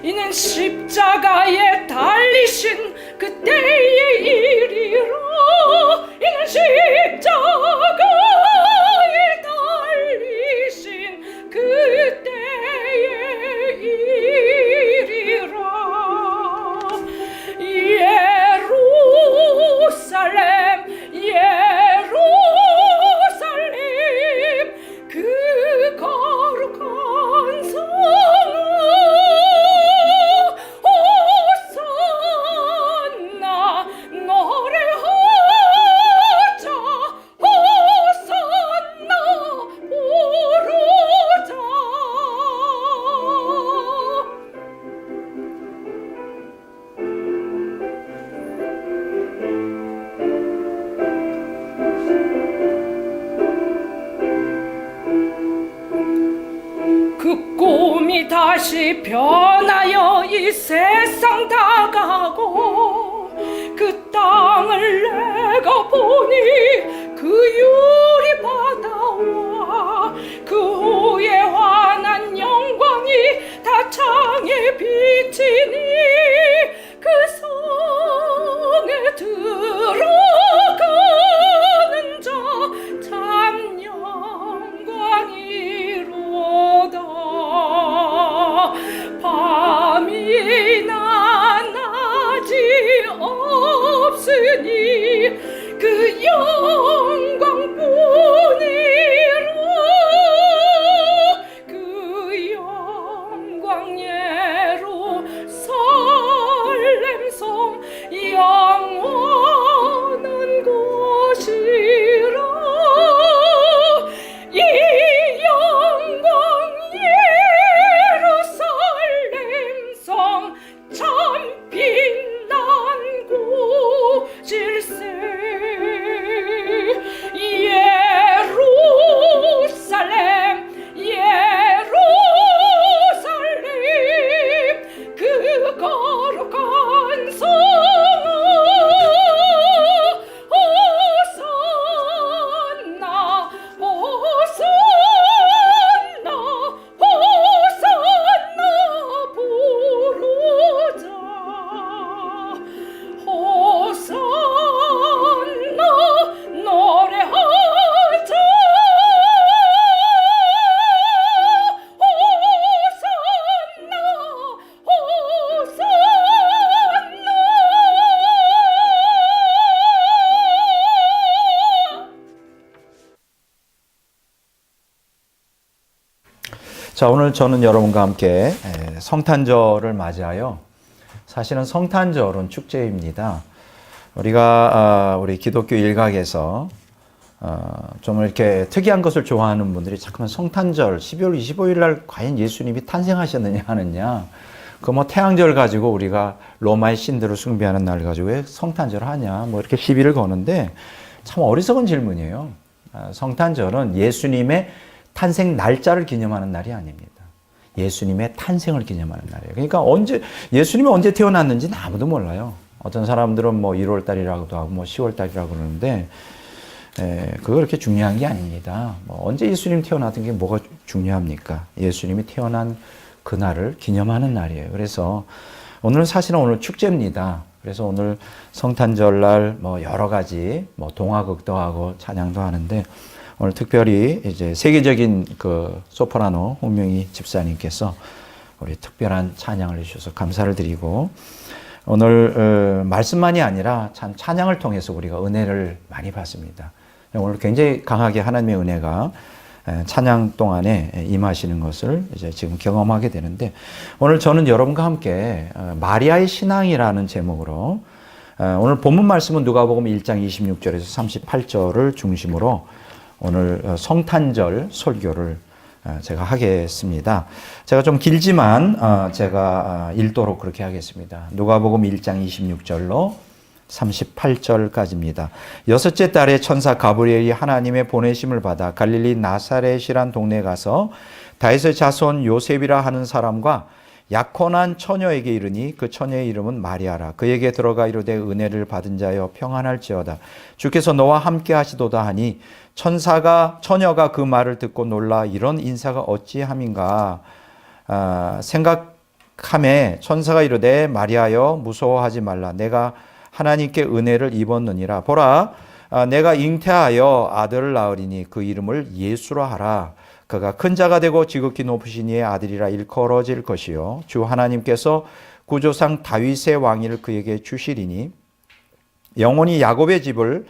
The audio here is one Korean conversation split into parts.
이는 십자가에 달리신 그때의 일이라. 이는 십자가에 달리신 그때의 일이라. 예루살렘 예루살렘 그 거룩한 성아, 호산나 노래하자. 호산나 부르자. 그 꿈이 다시 변하여 이 세상 다가고 그 땅을 내가 보니 그 유리 바다와 그 후에 환한 영광이 다 창에 비치니 그 성에 들어가는 자 참 영광이로다. 밤이나 낮이 없으니 그 영광뿐이라. 그 영광예로 설렘성 영원한 곳이라. 이 영광 예루살렘성 참 빛난 곳일세. 예루살렘 예루살렘 그 거룩한 성아, 호산나 호산나 호산나 부르자. 호산나 노래하자. 호산나 호산나. 자, 오늘 저는 여러분과 함께 성탄절을 맞이하여, 사실은 성탄절은 축제입니다. 우리 기독교 일각에서 좀 이렇게 특이한 것을 좋아하는 분들이 자꾸만 성탄절 12월 25일 날 과연 예수님이 탄생하셨느냐 하느냐, 그 뭐 태양절 가지고 우리가 로마의 신들을 숭배하는 날 가지고 왜 성탄절 하냐, 뭐 이렇게 시비를 거는데 참 어리석은 질문이에요. 성탄절은 예수님의 탄생 날짜를 기념하는 날이 아닙니다. 예수님의 탄생을 기념하는 날이에요. 그러니까 예수님이 언제 태어났는지는 아무도 몰라요. 어떤 사람들은 뭐 1월 달이라고도 하고 뭐 10월 달이라고 그러는데, 그거 그렇게 중요한 게 아닙니다. 뭐 언제 예수님 태어났던 게 뭐가 중요합니까? 예수님이 태어난 그날을 기념하는 날이에요. 그래서 오늘은 사실은 오늘 축제입니다. 그래서 오늘 성탄절날 뭐 여러 가지 뭐 동화극도 하고 찬양도 하는데, 오늘 특별히 이제 세계적인 그 소프라노 홍명희 집사님께서 우리 특별한 찬양을 해주셔서 감사를 드리고, 오늘 말씀만이 아니라 참 찬양을 통해서 우리가 은혜를 많이 받습니다. 오늘 굉장히 강하게 하나님의 은혜가 찬양 동안에 임하시는 것을 이제 지금 경험하게 되는데, 오늘 저는 여러분과 함께 마리아의 신앙이라는 제목으로, 오늘 본문 말씀은 누가복음 1장 26절에서 38절을 중심으로 오늘 성탄절 설교를 제가 하겠습니다. 제가 좀 길지만 제가 읽도록 그렇게 하겠습니다. 누가복음 1장 26절로 38절까지입니다. 여섯째 달에 천사 가브리엘이 하나님의 보내심을 받아 갈릴리 나사렛이란 동네에 가서 다윗의 자손 요셉이라 하는 사람과 약혼한 처녀에게 이르니 그 처녀의 이름은 마리아라. 그에게 들어가 이르되 은혜를 받은 자여 평안할지어다. 주께서 너와 함께 하시도다 하니 처녀가 그 말을 듣고 놀라 이런 인사가 어찌함인가 카메 천사가 이르되 마리아여 무서워하지 말라 내가 하나님께 은혜를 입었느니라 보라 내가 잉태하여 아들을 낳으리니 그 이름을 예수라 하라 그가 큰 자가 되고 지극히 높으신 이의 아들이라 일컬어질 것이요 주 하나님께서 구조상 다윗의 왕위를 그에게 주시리니 영원히 야곱의 집을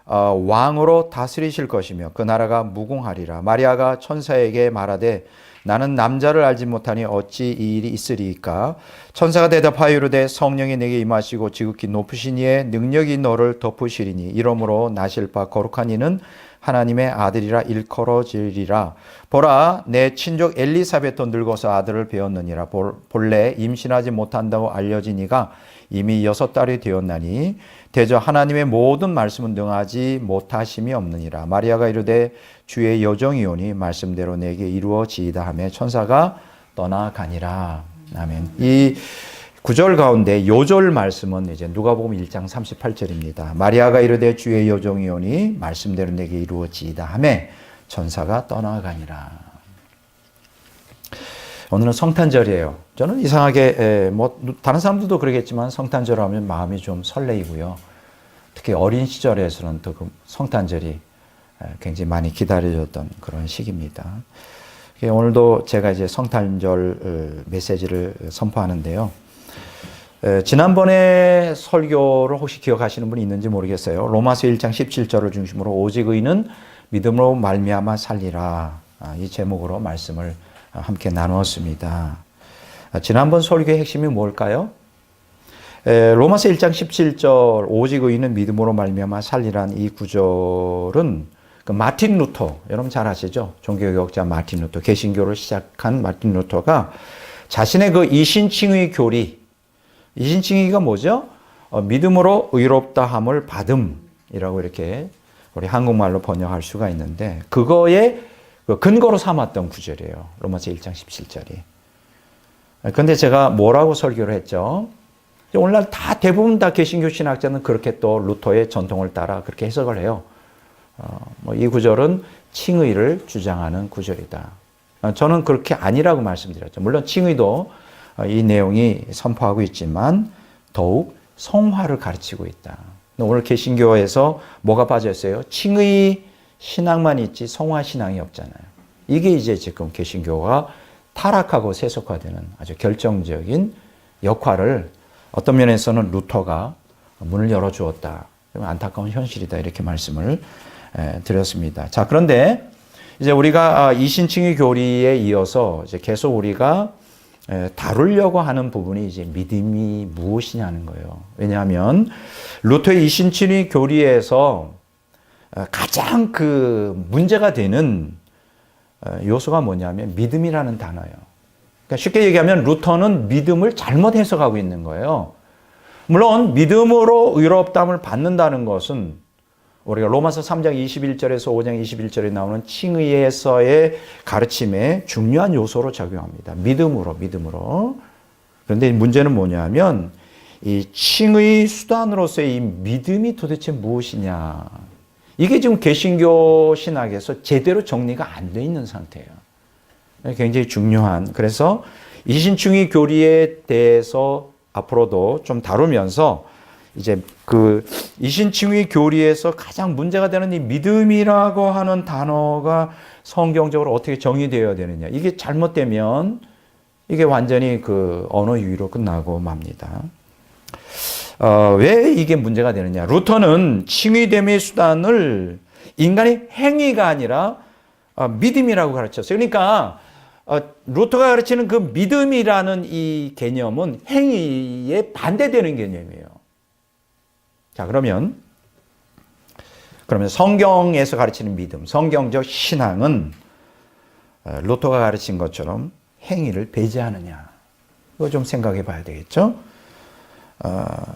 왕으로 다스리실 것이며 그 나라가 무궁하리라. 마리아가 천사에게 말하되 나는 남자를 알지 못하니 어찌 이 일이 있으리이까. 천사가 대답하여 이르되 성령이 내게 임하시고 지극히 높으신 이의 능력이 너를 덮으시리니 이러므로 나실 바 거룩한 이는 하나님의 아들이라 일컬어지리라. 보라 내 친족 엘리사벳도 늙어서 아들을 배었느니라. 본래 임신하지 못한다고 알려진 이가 이미 6달이 되었나니 대저 하나님의 모든 말씀은 능하지 못하심이 없느니라. 마리아가 이르되 주의 여종이오니 말씀대로 내게 이루어지이다 하며 천사가 떠나가니라. 아멘. 이 구절 가운데 요절 말씀은 이제 누가복음 1장 38절입니다. 마리아가 이르되 주의 여종이오니 말씀대로 내게 이루어지이다 하며 천사가 떠나가니라. 오늘은 성탄절이에요. 저는 이상하게 다른 사람들도 그러겠지만 성탄절 하면 마음이 좀 설레이고요. 특히 어린 시절에서는 또 그 성탄절이 굉장히 많이 기다려졌던 그런 시기입니다. 오늘도 제가 이제 성탄절 메시지를 선포하는데요. 지난번에 설교를 혹시 기억하시는 분이 있는지 모르겠어요. 로마서 1장 17절을 중심으로 오직 의인은 믿음으로 말미암아 살리라. 이 제목으로 말씀을 함께 나누었습니다. 지난번 설교의 핵심이 뭘까요? 로마서 1장 17절 오직 의인은 믿음으로 말미암아 살리란 이 구절은 그 마틴 루터, 여러분 잘 아시죠? 종교개혁자 마틴 루터, 개신교를 시작한 마틴 루터가 자신의 그 이신칭의 교리, 이신칭의가 뭐죠? 믿음으로 의롭다함을 받음이라고 이렇게 우리 한국말로 번역할 수가 있는데 그거에 근거로 삼았던 구절이에요. 로마서 1장 17절이. 그런데 제가 뭐라고 설교를 했죠? 오늘날 대부분 다 개신교 신학자는 그렇게 또 루터의 전통을 따라 그렇게 해석을 해요. 이 구절은 칭의를 주장하는 구절이다. 저는 그렇게 아니라고 말씀드렸죠. 물론 칭의도 이 내용이 선포하고 있지만 더욱 성화를 가르치고 있다. 오늘 개신교에서 뭐가 빠졌어요? 칭의 신앙만 있지 성화 신앙이 없잖아요. 이게 이제 지금 개신교가 타락하고 세속화되는 아주 결정적인 역할을 어떤 면에서는 루터가 문을 열어주었다. 안타까운 현실이다. 이렇게 말씀을 드렸습니다. 자, 그런데 이제 우리가 이신칭의 교리에 이어서 이제 계속 우리가 다루려고 하는 부분이 이제 믿음이 무엇이냐는 거예요. 왜냐하면 루터의 이신칭의 교리에서 가장 그 문제가 되는 요소가 뭐냐면 믿음이라는 단어예요. 그러니까 쉽게 얘기하면 루터는 믿음을 잘못 해석하고 있는 거예요. 물론 믿음으로 의롭다함을 받는다는 것은 우리가 로마서 3장 21절에서 5장 21절에 나오는 칭의에서의 가르침에 중요한 요소로 작용합니다. 믿음으로. 그런데 문제는 뭐냐면 이 칭의 수단으로서의 이 믿음이 도대체 무엇이냐. 이게 지금 개신교 신학에서 제대로 정리가 안 돼 있는 상태예요. 굉장히 중요한. 그래서 이신칭의 교리에 대해서 앞으로도 좀 다루면서 이제 그 이신칭의 교리에서 가장 문제가 되는 이 믿음이라고 하는 단어가 성경적으로 어떻게 정의되어야 되느냐. 이게 잘못되면 이게 완전히 그 언어 유희로 끝나고 맙니다. 왜 이게 문제가 되느냐. 루터는 칭의됨의 수단을 인간의 행위가 아니라 믿음이라고 가르쳤어요. 그러니까 루터가 가르치는 그 믿음이라는 이 개념은 행위에 반대되는 개념이에요. 자, 그러면 성경에서 가르치는 믿음, 성경적 신앙은 루터가 가르친 것처럼 행위를 배제하느냐. 이거 좀 생각해 봐야 되겠죠?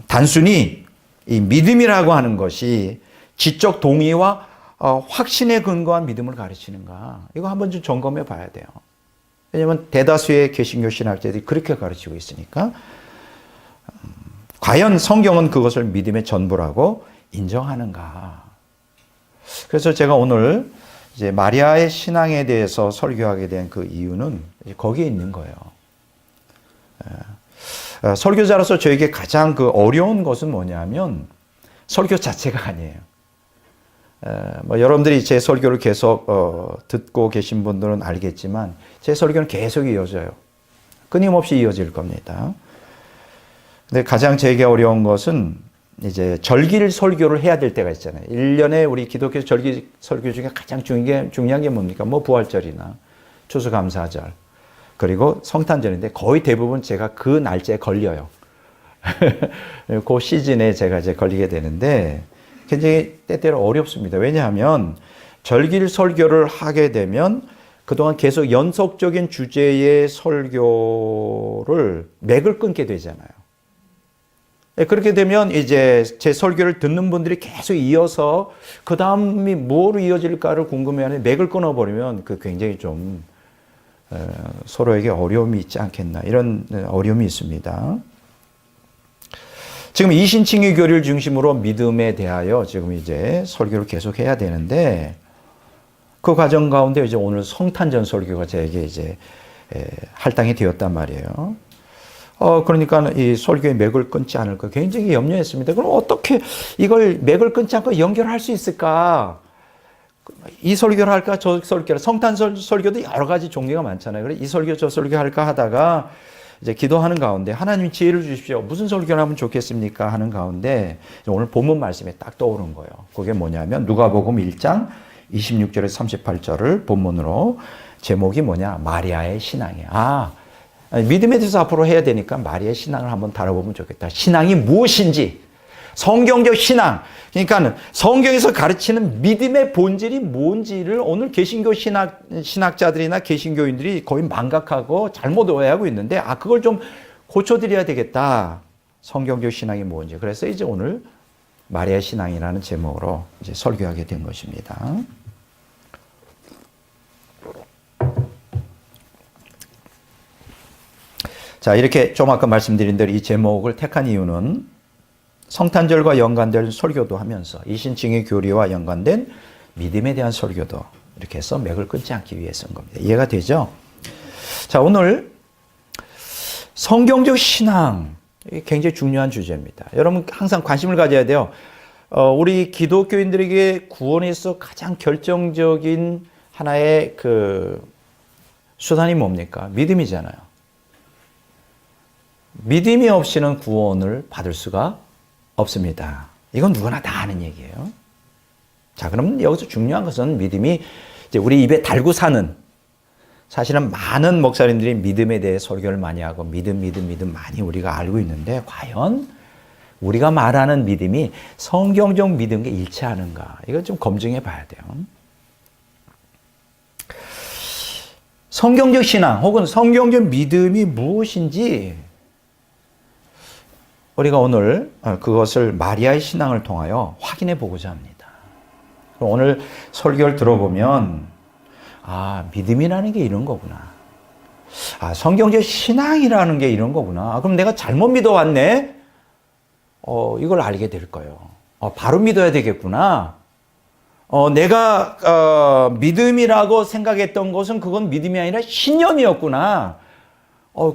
단순히 이 믿음이라고 하는 것이 지적 동의와 확신에 근거한 믿음을 가르치는가. 이거 한번 좀 점검해 봐야 돼요. 왜냐하면 대다수의 개신교 신학자들이 그렇게 가르치고 있으니까. 과연 성경은 그것을 믿음의 전부라고 인정하는가? 그래서 제가 오늘 이제 마리아의 신앙에 대해서 설교하게 된 그 이유는 거기에 있는 거예요. 설교자로서 저에게 가장 그 어려운 것은 뭐냐면 설교 자체가 아니에요. 뭐 여러분들이 제 설교를 계속 듣고 계신 분들은 알겠지만 제 설교는 계속 이어져요. 끊임없이 이어질 겁니다. 근데 가장 제게 어려운 것은 이제 절기를 설교를 해야 될 때가 있잖아요. 1년에 우리 기독교 절기 설교 중에 가장 중요한 게 뭡니까? 뭐 부활절이나 추수감사절 그리고 성탄절인데 거의 대부분 제가 그 날짜에 걸려요. 그 시즌에 제가 이제 걸리게 되는데 굉장히 때때로 어렵습니다. 왜냐하면 절기를 설교를 하게 되면 그동안 계속 연속적인 주제의 설교를 맥을 끊게 되잖아요. 그렇게 되면 이제 제 설교를 듣는 분들이 계속 이어서 그 다음이 뭐로 이어질까를 궁금해하는 맥을 끊어버리면 그 굉장히 좀 서로에게 어려움이 있지 않겠나 이런 어려움이 있습니다. 지금 이신칭의 교리를 중심으로 믿음에 대하여 지금 이제 설교를 계속 해야 되는데 그 과정 가운데 이제 오늘 성탄절 설교가 제게 이제 할당이 되었단 말이에요. 그러니까 이 설교의 맥을 끊지 않을까 굉장히 염려했습니다. 그럼 어떻게 이걸 맥을 끊지 않고 연결할 수 있을까? 이 설교를 할까? 저 설교를 성탄절 설교도 여러 가지 종류가 많잖아요. 그래서 이 설교 저 설교 할까 하다가 이제 기도하는 가운데 하나님 지혜를 주십시오. 무슨 설교를 하면 좋겠습니까? 하는 가운데 오늘 본문 말씀에 딱 떠오른 거예요. 그게 뭐냐면 누가복음 1장 26절에서 38절을 본문으로 제목이 뭐냐? 마리아의 신앙이에요. 믿음에 대해서 앞으로 해야 되니까 마리아의 신앙을 한번 다뤄보면 좋겠다. 신앙이 무엇인지, 성경적 신앙, 그러니까 성경에서 가르치는 믿음의 본질이 뭔지를 오늘 개신교 신학자들이나 개신교인들이 거의 망각하고 잘못 오해하고 있는데, 그걸 좀 고쳐드려야 되겠다. 성경적 신앙이 뭔지. 그래서 이제 오늘 마리아의 신앙이라는 제목으로 이제 설교하게 된 것입니다. 자, 이렇게 좀 아까 말씀드린 대로 이 제목을 택한 이유는 성탄절과 연관된 설교도 하면서 이신칭의 교리와 연관된 믿음에 대한 설교도 이렇게 해서 맥을 끊지 않기 위해서인 겁니다. 이해가 되죠? 자, 오늘 성경적 신앙, 굉장히 중요한 주제입니다. 여러분 항상 관심을 가져야 돼요. 우리 기독교인들에게 구원에 있어 가장 결정적인 하나의 그 수단이 뭡니까? 믿음이잖아요. 믿음이 없이는 구원을 받을 수가 없습니다. 이건 누구나 다 아는 얘기예요. 자, 그럼 여기서 중요한 것은 믿음이 이제 우리 입에 달고 사는, 사실은 많은 목사님들이 믿음에 대해 설교를 많이 하고 믿음 많이 우리가 알고 있는데 과연 우리가 말하는 믿음이 성경적 믿음과 일치하는가? 이걸 좀 검증해 봐야 돼요. 성경적 신앙 혹은 성경적 믿음이 무엇인지 우리가 오늘 그것을 마리아의 신앙을 통하여 확인해 보고자 합니다. 오늘 설교를 들어보면 믿음이라는 게 이런 거구나. 성경적 신앙이라는 게 이런 거구나. 그럼 내가 잘못 믿어왔네? 이걸 알게 될 거예요. 바로 믿어야 되겠구나. 내가 믿음이라고 생각했던 것은 그건 믿음이 아니라 신념이었구나.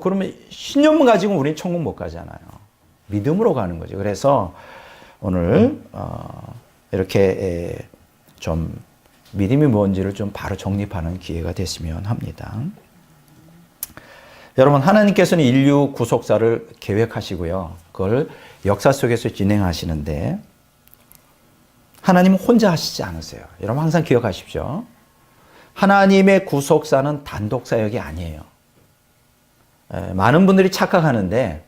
그러면 신념을 가지고 우리는 천국 못 가잖아요. 믿음으로 가는 거죠. 그래서 오늘 이렇게 좀 믿음이 뭔지를 좀 바로 정립하는 기회가 됐으면 합니다. 여러분, 하나님께서는 인류 구속사를 계획하시고요. 그걸 역사 속에서 진행하시는데 하나님은 혼자 하시지 않으세요. 여러분 항상 기억하십시오. 하나님의 구속사는 단독 사역이 아니에요. 많은 분들이 착각하는데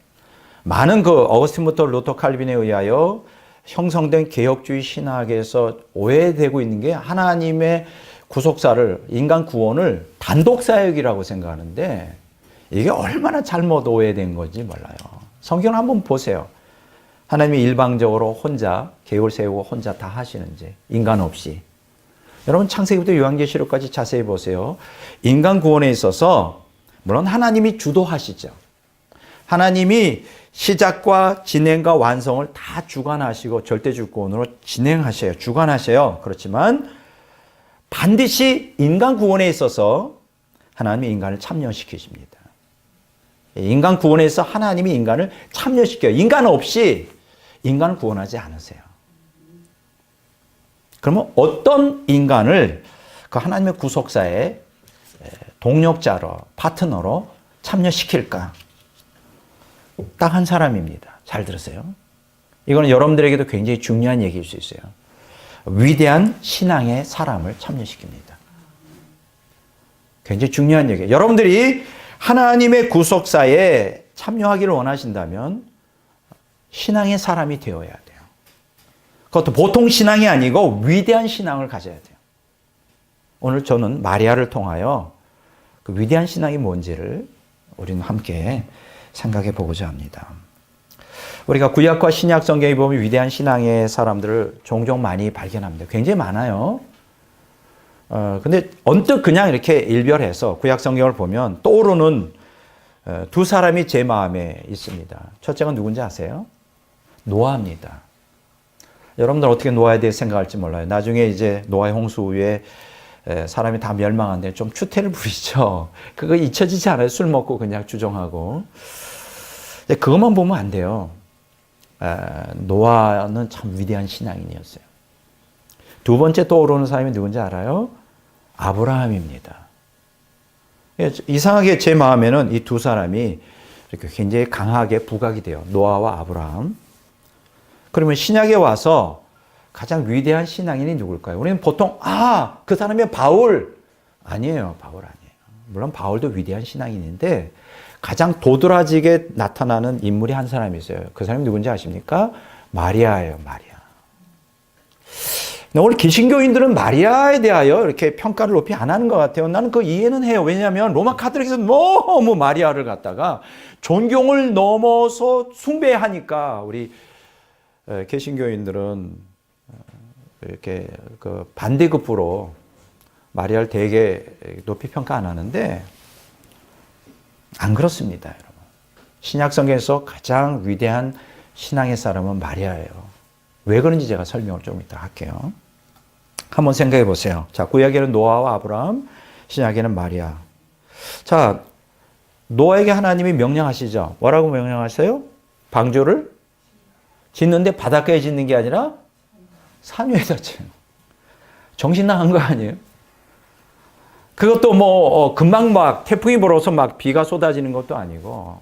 많은 그 어거스틴부터 루터 칼빈에 의하여 형성된 개혁주의 신학에서 오해되고 있는 게 하나님의 구속사를, 인간 구원을 단독 사역이라고 생각하는데 이게 얼마나 잘못 오해된 건지 몰라요. 성경을 한번 보세요. 하나님이 일방적으로 혼자 계획을 세우고 혼자 다 하시는지, 인간 없이. 여러분 창세기부터 요한계시록까지 자세히 보세요. 인간 구원에 있어서 물론 하나님이 주도하시죠. 하나님이 시작과 진행과 완성을 다 주관하시고 절대주권으로 진행하셔요. 주관하셔요. 그렇지만 반드시 인간 구원에 있어서 하나님이 인간을 참여시키십니다. 인간 구원에서 하나님이 인간을 참여시켜요. 인간 없이 인간을 구원하지 않으세요. 그러면 어떤 인간을 그 하나님의 구속사의 동력자로, 파트너로 참여시킬까? 딱 한 사람입니다. 잘 들으세요. 이거는 여러분들에게도 굉장히 중요한 얘기일 수 있어요. 위대한 신앙의 사람을 참여시킵니다. 굉장히 중요한 얘기예요. 여러분들이 하나님의 구속사에 참여하기를 원하신다면 신앙의 사람이 되어야 돼요. 그것도 보통 신앙이 아니고 위대한 신앙을 가져야 돼요. 오늘 저는 마리아를 통하여 그 위대한 신앙이 뭔지를 우리는 함께 생각해 보고자 합니다. 우리가 구약과 신약 성경에 보면 위대한 신앙의 사람들을 종종 많이 발견합니다. 굉장히 많아요. 근데 언뜻 그냥 이렇게 일별해서 구약 성경을 보면 떠오르는 두 사람이 제 마음에 있습니다. 첫째가 누군지 아세요? 노아입니다. 여러분들 어떻게 노아에 대해 생각할지 몰라요. 나중에 이제 노아의 홍수 후에 사람이 다 멸망한데 좀 추태를 부리죠. 그거 잊혀지지 않아요. 술 먹고 그냥 주정하고. 그것만 보면 안 돼요. 노아는 참 위대한 신앙인이었어요. 두 번째 떠오르는 사람이 누군지 알아요? 아브라함입니다. 이상하게 제 마음에는 이 두 사람이 이렇게 굉장히 강하게 부각이 돼요. 노아와 아브라함. 그러면 신약에 와서 가장 위대한 신앙인이 누굴까요? 우리는 보통 그 사람이 바울. 아니에요. 바울 아니에요. 물론 바울도 위대한 신앙인인데 가장 도드라지게 나타나는 인물이 한 사람이 있어요. 그 사람이 누군지 아십니까? 마리아예요. 마리아. 오늘 개신교인들은 마리아에 대하여 이렇게 평가를 높이 안 하는 것 같아요. 나는 그 이해는 해요. 왜냐하면 로마 카톨릭에서 너무 마리아를 갖다가 존경을 넘어서 숭배하니까 우리 개신교인들은 이렇게 그 반대급부로 마리아를 되게 높이 평가 안 하는데 안 그렇습니다, 여러분. 신약 성경에서 가장 위대한 신앙의 사람은 마리아예요. 왜 그런지 제가 설명을 좀 이따 할게요. 한번 생각해 보세요. 자, 구약에는 노아와 아브라함, 신약에는 마리아. 자, 노아에게 하나님이 명령하시죠. 뭐라고 명령하세요? 방주를 짓는데 바닷가에 짓는 게 아니라 산 위에다 짓는. 정신 나간 거 아니에요? 그것도 뭐 금방 막 태풍이 불어서 막 비가 쏟아지는 것도 아니고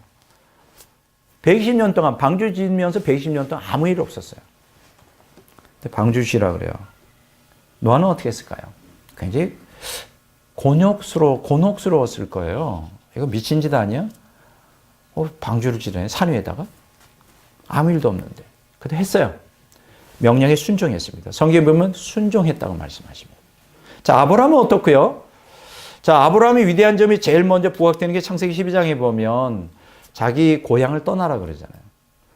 120년 동안 방주 짓면서 120년 동안 아무 일 없었어요. 근데 방주 지라 그래요. 노아는 어떻게 했을까요? 굉장히 곤혹스러웠을 거예요. 이거 미친 짓 아니야? 방주를 지르네. 산 위에다가? 아무 일도 없는데. 근데 했어요. 명령에 순종했습니다. 성경에 보면 순종했다고 말씀하십니다. 자, 아브라함은 어떻고요? 자, 아브라함이 위대한 점이 제일 먼저 부각되는 게 창세기 12장에 보면 자기 고향을 떠나라 그러잖아요.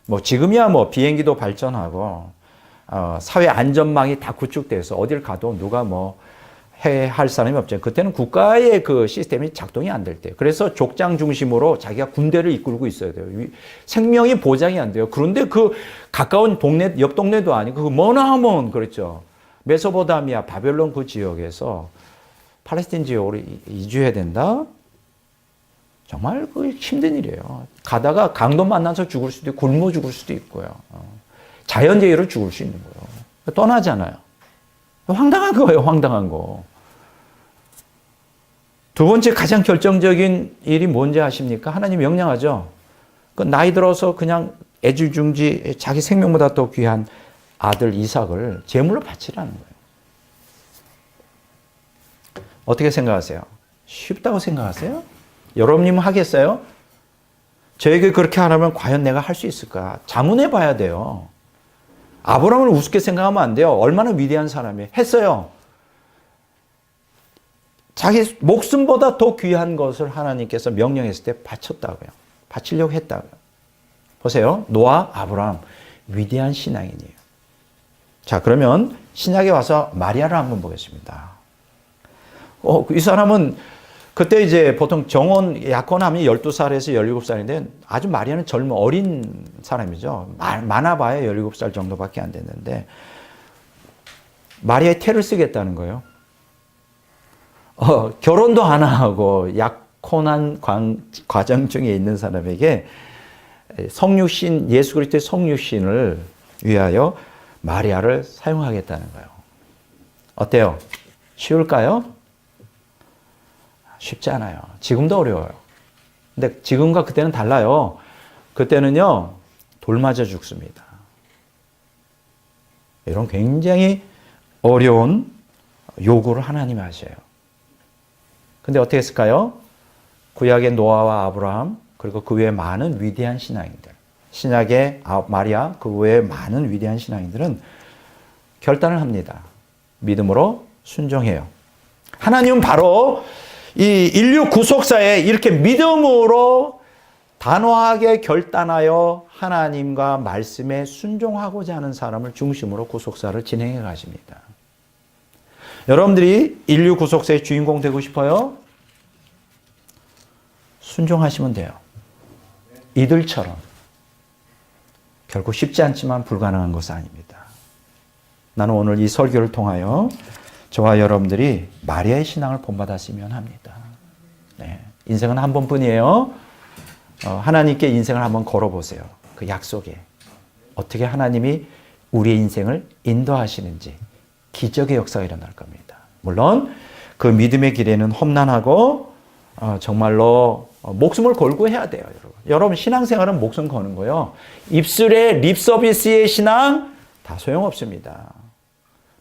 뭐 지금이야 뭐 비행기도 발전하고 사회 안전망이 다 구축돼서 어딜 가도 누가 뭐 할 사람이 없잖아요. 그때는 국가의 그 시스템이 작동이 안 될 때. 그래서 족장 중심으로 자기가 군대를 이끌고 있어야 돼요. 생명이 보장이 안 돼요. 그런데 그 가까운 동네, 옆 동네도 아니고 그 머나먼 그렇죠. 메소포타미아, 바벨론 그 지역에서 팔레스틴 지역으로 이주해야 된다? 정말 그 힘든 일이에요. 가다가 강도 만나서 죽을 수도 있고 굶어 죽을 수도 있고요. 자연재해로 죽을 수 있는 거예요. 떠나잖아요. 황당한 거예요. 황당한 거. 두 번째 가장 결정적인 일이 뭔지 아십니까? 하나님 명령하죠. 그 나이 들어서 그냥 애지중지 자기 생명보다 더 귀한 아들 이삭을 제물로 바치라는 거예요. 어떻게 생각하세요? 쉽다고 생각하세요? 여러분님은 하겠어요? 저에게 그렇게 하라면 과연 내가 할 수 있을까? 자문해 봐야 돼요. 아브라함을 우습게 생각하면 안 돼요. 얼마나 위대한 사람이에요. 했어요. 자기 목숨보다 더 귀한 것을 하나님께서 명령했을 때 바쳤다고요. 바치려고 했다고요. 보세요. 노아, 아브라함. 위대한 신앙인이에요. 자, 그러면 신약에 와서 마리아를 한번 보겠습니다. 이 사람은 그때 이제 보통 약혼하면 12살에서 17살인데 아주 마리아는 젊은 어린 사람이죠. 많아봐야 17살 정도밖에 안 됐는데 마리아의 태를 쓰겠다는 거예요. 결혼도 안 하고 고난 과정 중에 있는 사람에게 성육신, 예수 그리스도의 성육신을 위하여 마리아를 사용하겠다는 거예요. 어때요? 쉬울까요? 쉽지 않아요. 지금도 어려워요. 근데 지금과 그때는 달라요. 그때는요, 돌 맞아 죽습니다. 이런 굉장히 어려운 요구를 하나님이 하셔요. 근데 어떻게 했을까요? 구약의 노아와 아브라함, 그리고 그 외에 많은 위대한 신앙인들, 신약의 마리아, 그 외에 많은 위대한 신앙인들은 결단을 합니다. 믿음으로 순종해요. 하나님은 바로 이 인류 구속사에 이렇게 믿음으로 단호하게 결단하여 하나님과 말씀에 순종하고자 하는 사람을 중심으로 구속사를 진행해 가십니다. 여러분들이 인류 구속사의 주인공 되고 싶어요? 순종하시면 돼요. 이들처럼. 결코 쉽지 않지만 불가능한 것은 아닙니다. 나는 오늘 이 설교를 통하여 저와 여러분들이 마리아의 신앙을 본받았으면 합니다. 네. 인생은 한 번뿐이에요. 하나님께 인생을 한번 걸어보세요. 그 약속에. 어떻게 하나님이 우리의 인생을 인도하시는지 기적의 역사가 일어날 겁니다. 물론 그 믿음의 길에는 험난하고 정말로 목숨을 걸고 해야 돼요. 여러분 신앙생활은 목숨 거는 거예요. 입술에 립서비스의 신앙 다 소용없습니다.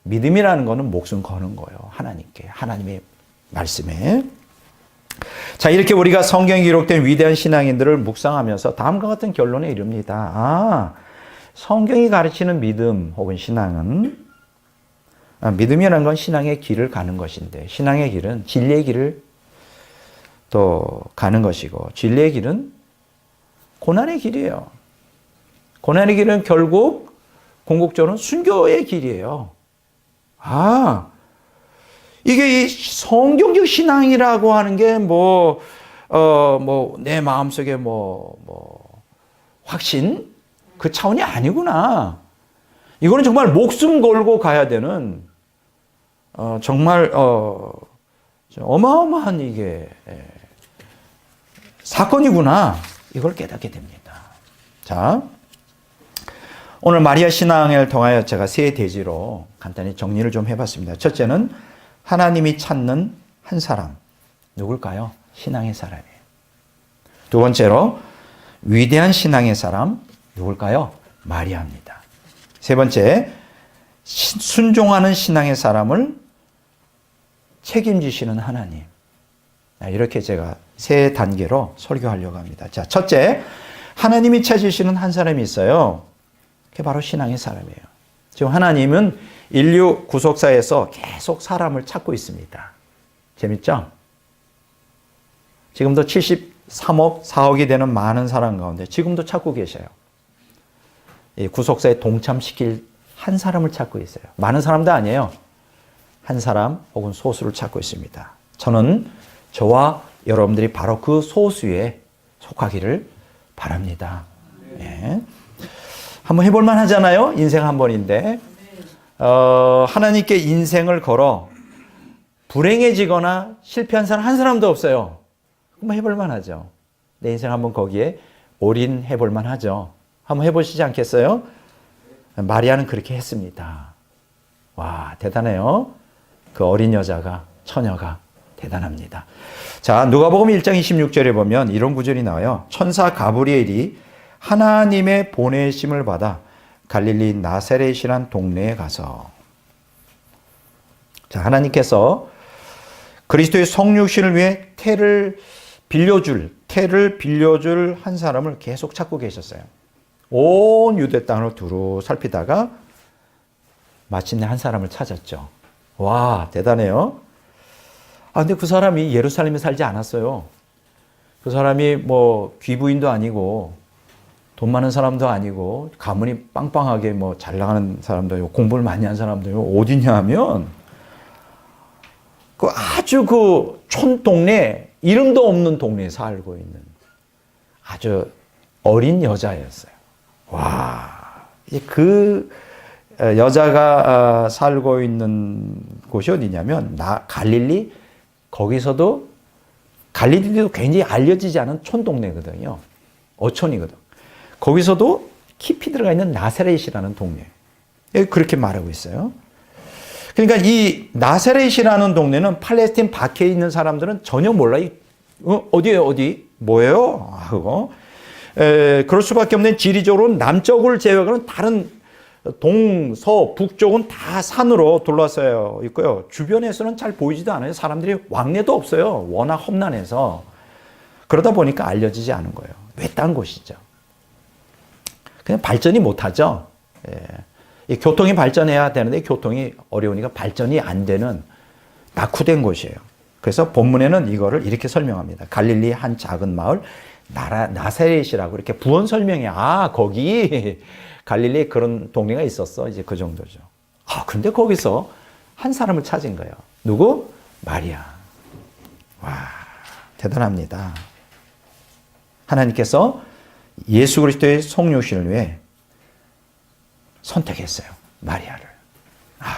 믿음이라는 거는 목숨 거는 거예요. 하나님께, 하나님의 말씀에. 자, 이렇게 우리가 성경에 기록된 위대한 신앙인들을 묵상하면서 다음과 같은 결론에 이릅니다. 성경이 가르치는 믿음 혹은 신앙은 믿음이라는 건 신앙의 길을 가는 것인데 신앙의 길은 진리의 길을 또 가는 것이고 진리의 길은 고난의 길이에요. 고난의 길은 결국 궁극적으로는 순교의 길이에요. 이게 이 성경적 신앙이라고 하는 게 내 마음속에 확신? 그 차원이 아니구나. 이거는 정말 목숨 걸고 가야 되는, 정말, 어마어마한 이게, 사건이구나. 이걸 깨닫게 됩니다. 자. 오늘 마리아 신앙을 통하여 제가 세 대지로 간단히 정리를 좀 해봤습니다. 첫째는 하나님이 찾는 한 사람. 누굴까요? 신앙의 사람이에요. 두 번째로 위대한 신앙의 사람. 누굴까요? 마리아입니다. 세 번째, 순종하는 신앙의 사람을 책임지시는 하나님. 이렇게 제가 세 단계로 설교하려고 합니다. 자, 첫째, 하나님이 찾으시는 한 사람이 있어요. 그게 바로 신앙의 사람이에요. 지금 하나님은 인류 구속사에서 계속 사람을 찾고 있습니다. 재밌죠? 지금도 73억, 4억이 되는 많은 사람 가운데 지금도 찾고 계셔요. 이 구속사에 동참시킬 한 사람을 찾고 있어요. 많은 사람도 아니에요. 한 사람 혹은 소수를 찾고 있습니다. 저는 저와 여러분들이 바로 그 소수에 속하기를 바랍니다. 네. 한번 해볼만 하잖아요. 인생 한 번인데 하나님께 인생을 걸어 불행해지거나 실패한 사람 한 사람도 없어요. 한번 해볼만 하죠. 내 인생 한번 거기에 올인해볼만 하죠. 한번 해보시지 않겠어요? 마리아는 그렇게 했습니다. 와, 대단해요. 그 어린 여자가, 처녀가 대단합니다. 자, 누가복음 1장 26절에 보면 이런 구절이 나와요. 천사 가브리엘이 하나님의 보내심을 받아 갈릴리 나사렛이란 동네에 가서, 자, 하나님께서 그리스도의 성육신을 위해 태를 빌려줄 한 사람을 계속 찾고 계셨어요. 온 유대 땅을 두루 살피다가 마침내 한 사람을 찾았죠. 와, 대단해요. 근데 그 사람이 예루살렘에 살지 않았어요. 그 사람이 귀부인도 아니고 돈 많은 사람도 아니고 가문이 빵빵하게 잘 나가는 사람도 아니고 공부를 많이 한 사람도 아니고 어디냐 하면 아주 촌동네, 이름도 없는 동네에 살고 있는 아주 어린 여자였어요. 와, 그 여자가 살고 있는 곳이 어디냐면 갈릴리, 거기서도 갈릴리도 굉장히 알려지지 않은 촌동네거든요. 어촌이거든. 거기서도 깊이 들어가 있는 나사렛이라는 동네. 그렇게 말하고 있어요. 그러니까 이 나사렛이라는 동네는 팔레스틴 밖에 있는 사람들은 전혀 몰라. 어디예요? 어디? 뭐예요? 하고. 그럴 수밖에 없는 지리적으로 남쪽을 제외하고는 다른 동서 북쪽은 다 산으로 둘러싸여 있고요. 주변에서는 잘 보이지도 않아요. 사람들이 왕래도 없어요. 워낙 험난해서. 그러다 보니까 알려지지 않은 거예요. 외딴 곳이죠. 그냥 발전이 못하죠. 이 교통이 발전해야 되는데 교통이 어려우니까 발전이 안 되는 낙후된 곳이에요. 그래서 본문에는 이거를 이렇게 설명합니다. 갈릴리 한 작은 마을 나사렛이라고 이렇게 부언 설명해. 아, 거기 갈릴리에 그런 동네가 있었어. 이제 그 정도죠. 근데 거기서 한 사람을 찾은 거예요. 누구? 마리아. 와, 대단합니다. 하나님께서 예수 그리스도의 성육신을 위해 선택했어요. 마리아를.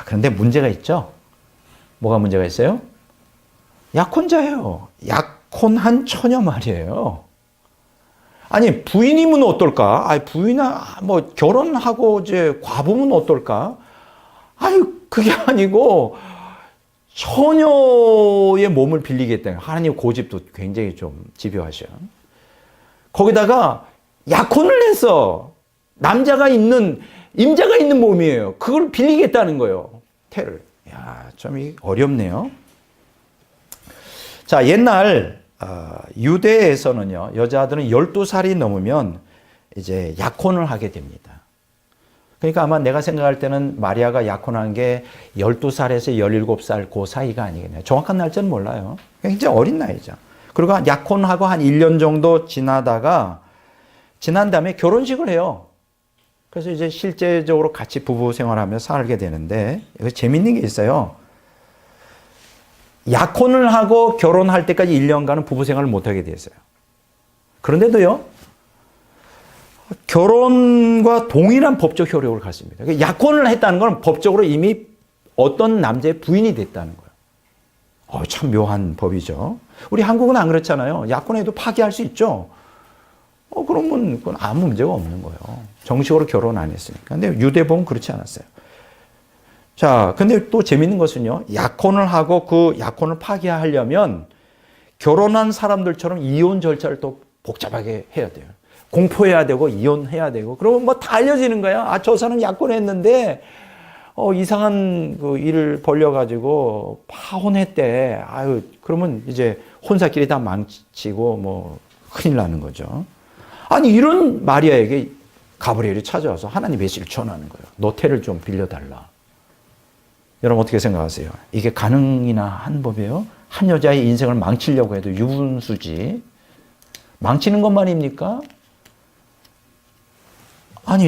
그런데 문제가 있죠. 뭐가 문제가 있어요? 약혼자예요. 약혼한 처녀 말이에요. 아니, 부인이면 어떨까? 부인아, 뭐, 결혼하고 이제 과부면 어떨까? 그게 아니고, 처녀의 몸을 빌리겠다. 하나님 고집도 굉장히 좀 집요하셔. 거기다가 약혼을 해서 임자가 있는 몸이에요. 그걸 빌리겠다는 거예요. 태를. 좀 어렵네요. 자, 옛날 유대에서는요, 여자들은 12살이 넘으면 이제 약혼을 하게 됩니다. 그러니까 아마 내가 생각할 때는 마리아가 약혼한 게 12살에서 17살 그 사이가 아니겠네요. 정확한 날짜는 몰라요. 굉장히 어린 나이죠. 그리고 약혼하고 한 1년 정도 지난 다음에 결혼식을 해요. 그래서 이제 실제적으로 같이 부부 생활하며 살게 되는데, 여기 재밌는 게 있어요. 약혼을 하고 결혼할 때까지 1년간은 부부 생활을 못하게 됐어요. 그런데도요, 결혼과 동일한 법적 효력을 갖습니다. 약혼을 했다는 건 법적으로 이미 어떤 남자의 부인이 됐다는 거예요. 참 묘한 법이죠. 우리 한국은 안 그렇잖아요. 약혼해도 파기할 수 있죠. 그러면 그건 아무 문제가 없는 거예요. 정식으로 결혼 안 했으니까. 근데 유대법은 그렇지 않았어요. 자, 근데 또 재밌는 것은요, 약혼을 하고 그 약혼을 파기하려면 결혼한 사람들처럼 이혼 절차를 또 복잡하게 해야 돼요. 공포해야 되고, 이혼해야 되고, 그러면 뭐 다 알려지는 거야. 저 사람 약혼했는데, 이상한 그 일을 벌려가지고 파혼했대. 그러면 이제 혼사끼리 다 망치고, 뭐, 큰일 나는 거죠. 이런 마리아에게 가브리엘이 찾아와서 하나님 메시지를 전하는 거예요. 너 태를 좀 빌려달라. 여러분 어떻게 생각하세요? 이게 가능이나 한 법이에요? 한 여자의 인생을 망치려고 해도 유분수지. 망치는 것만입니까?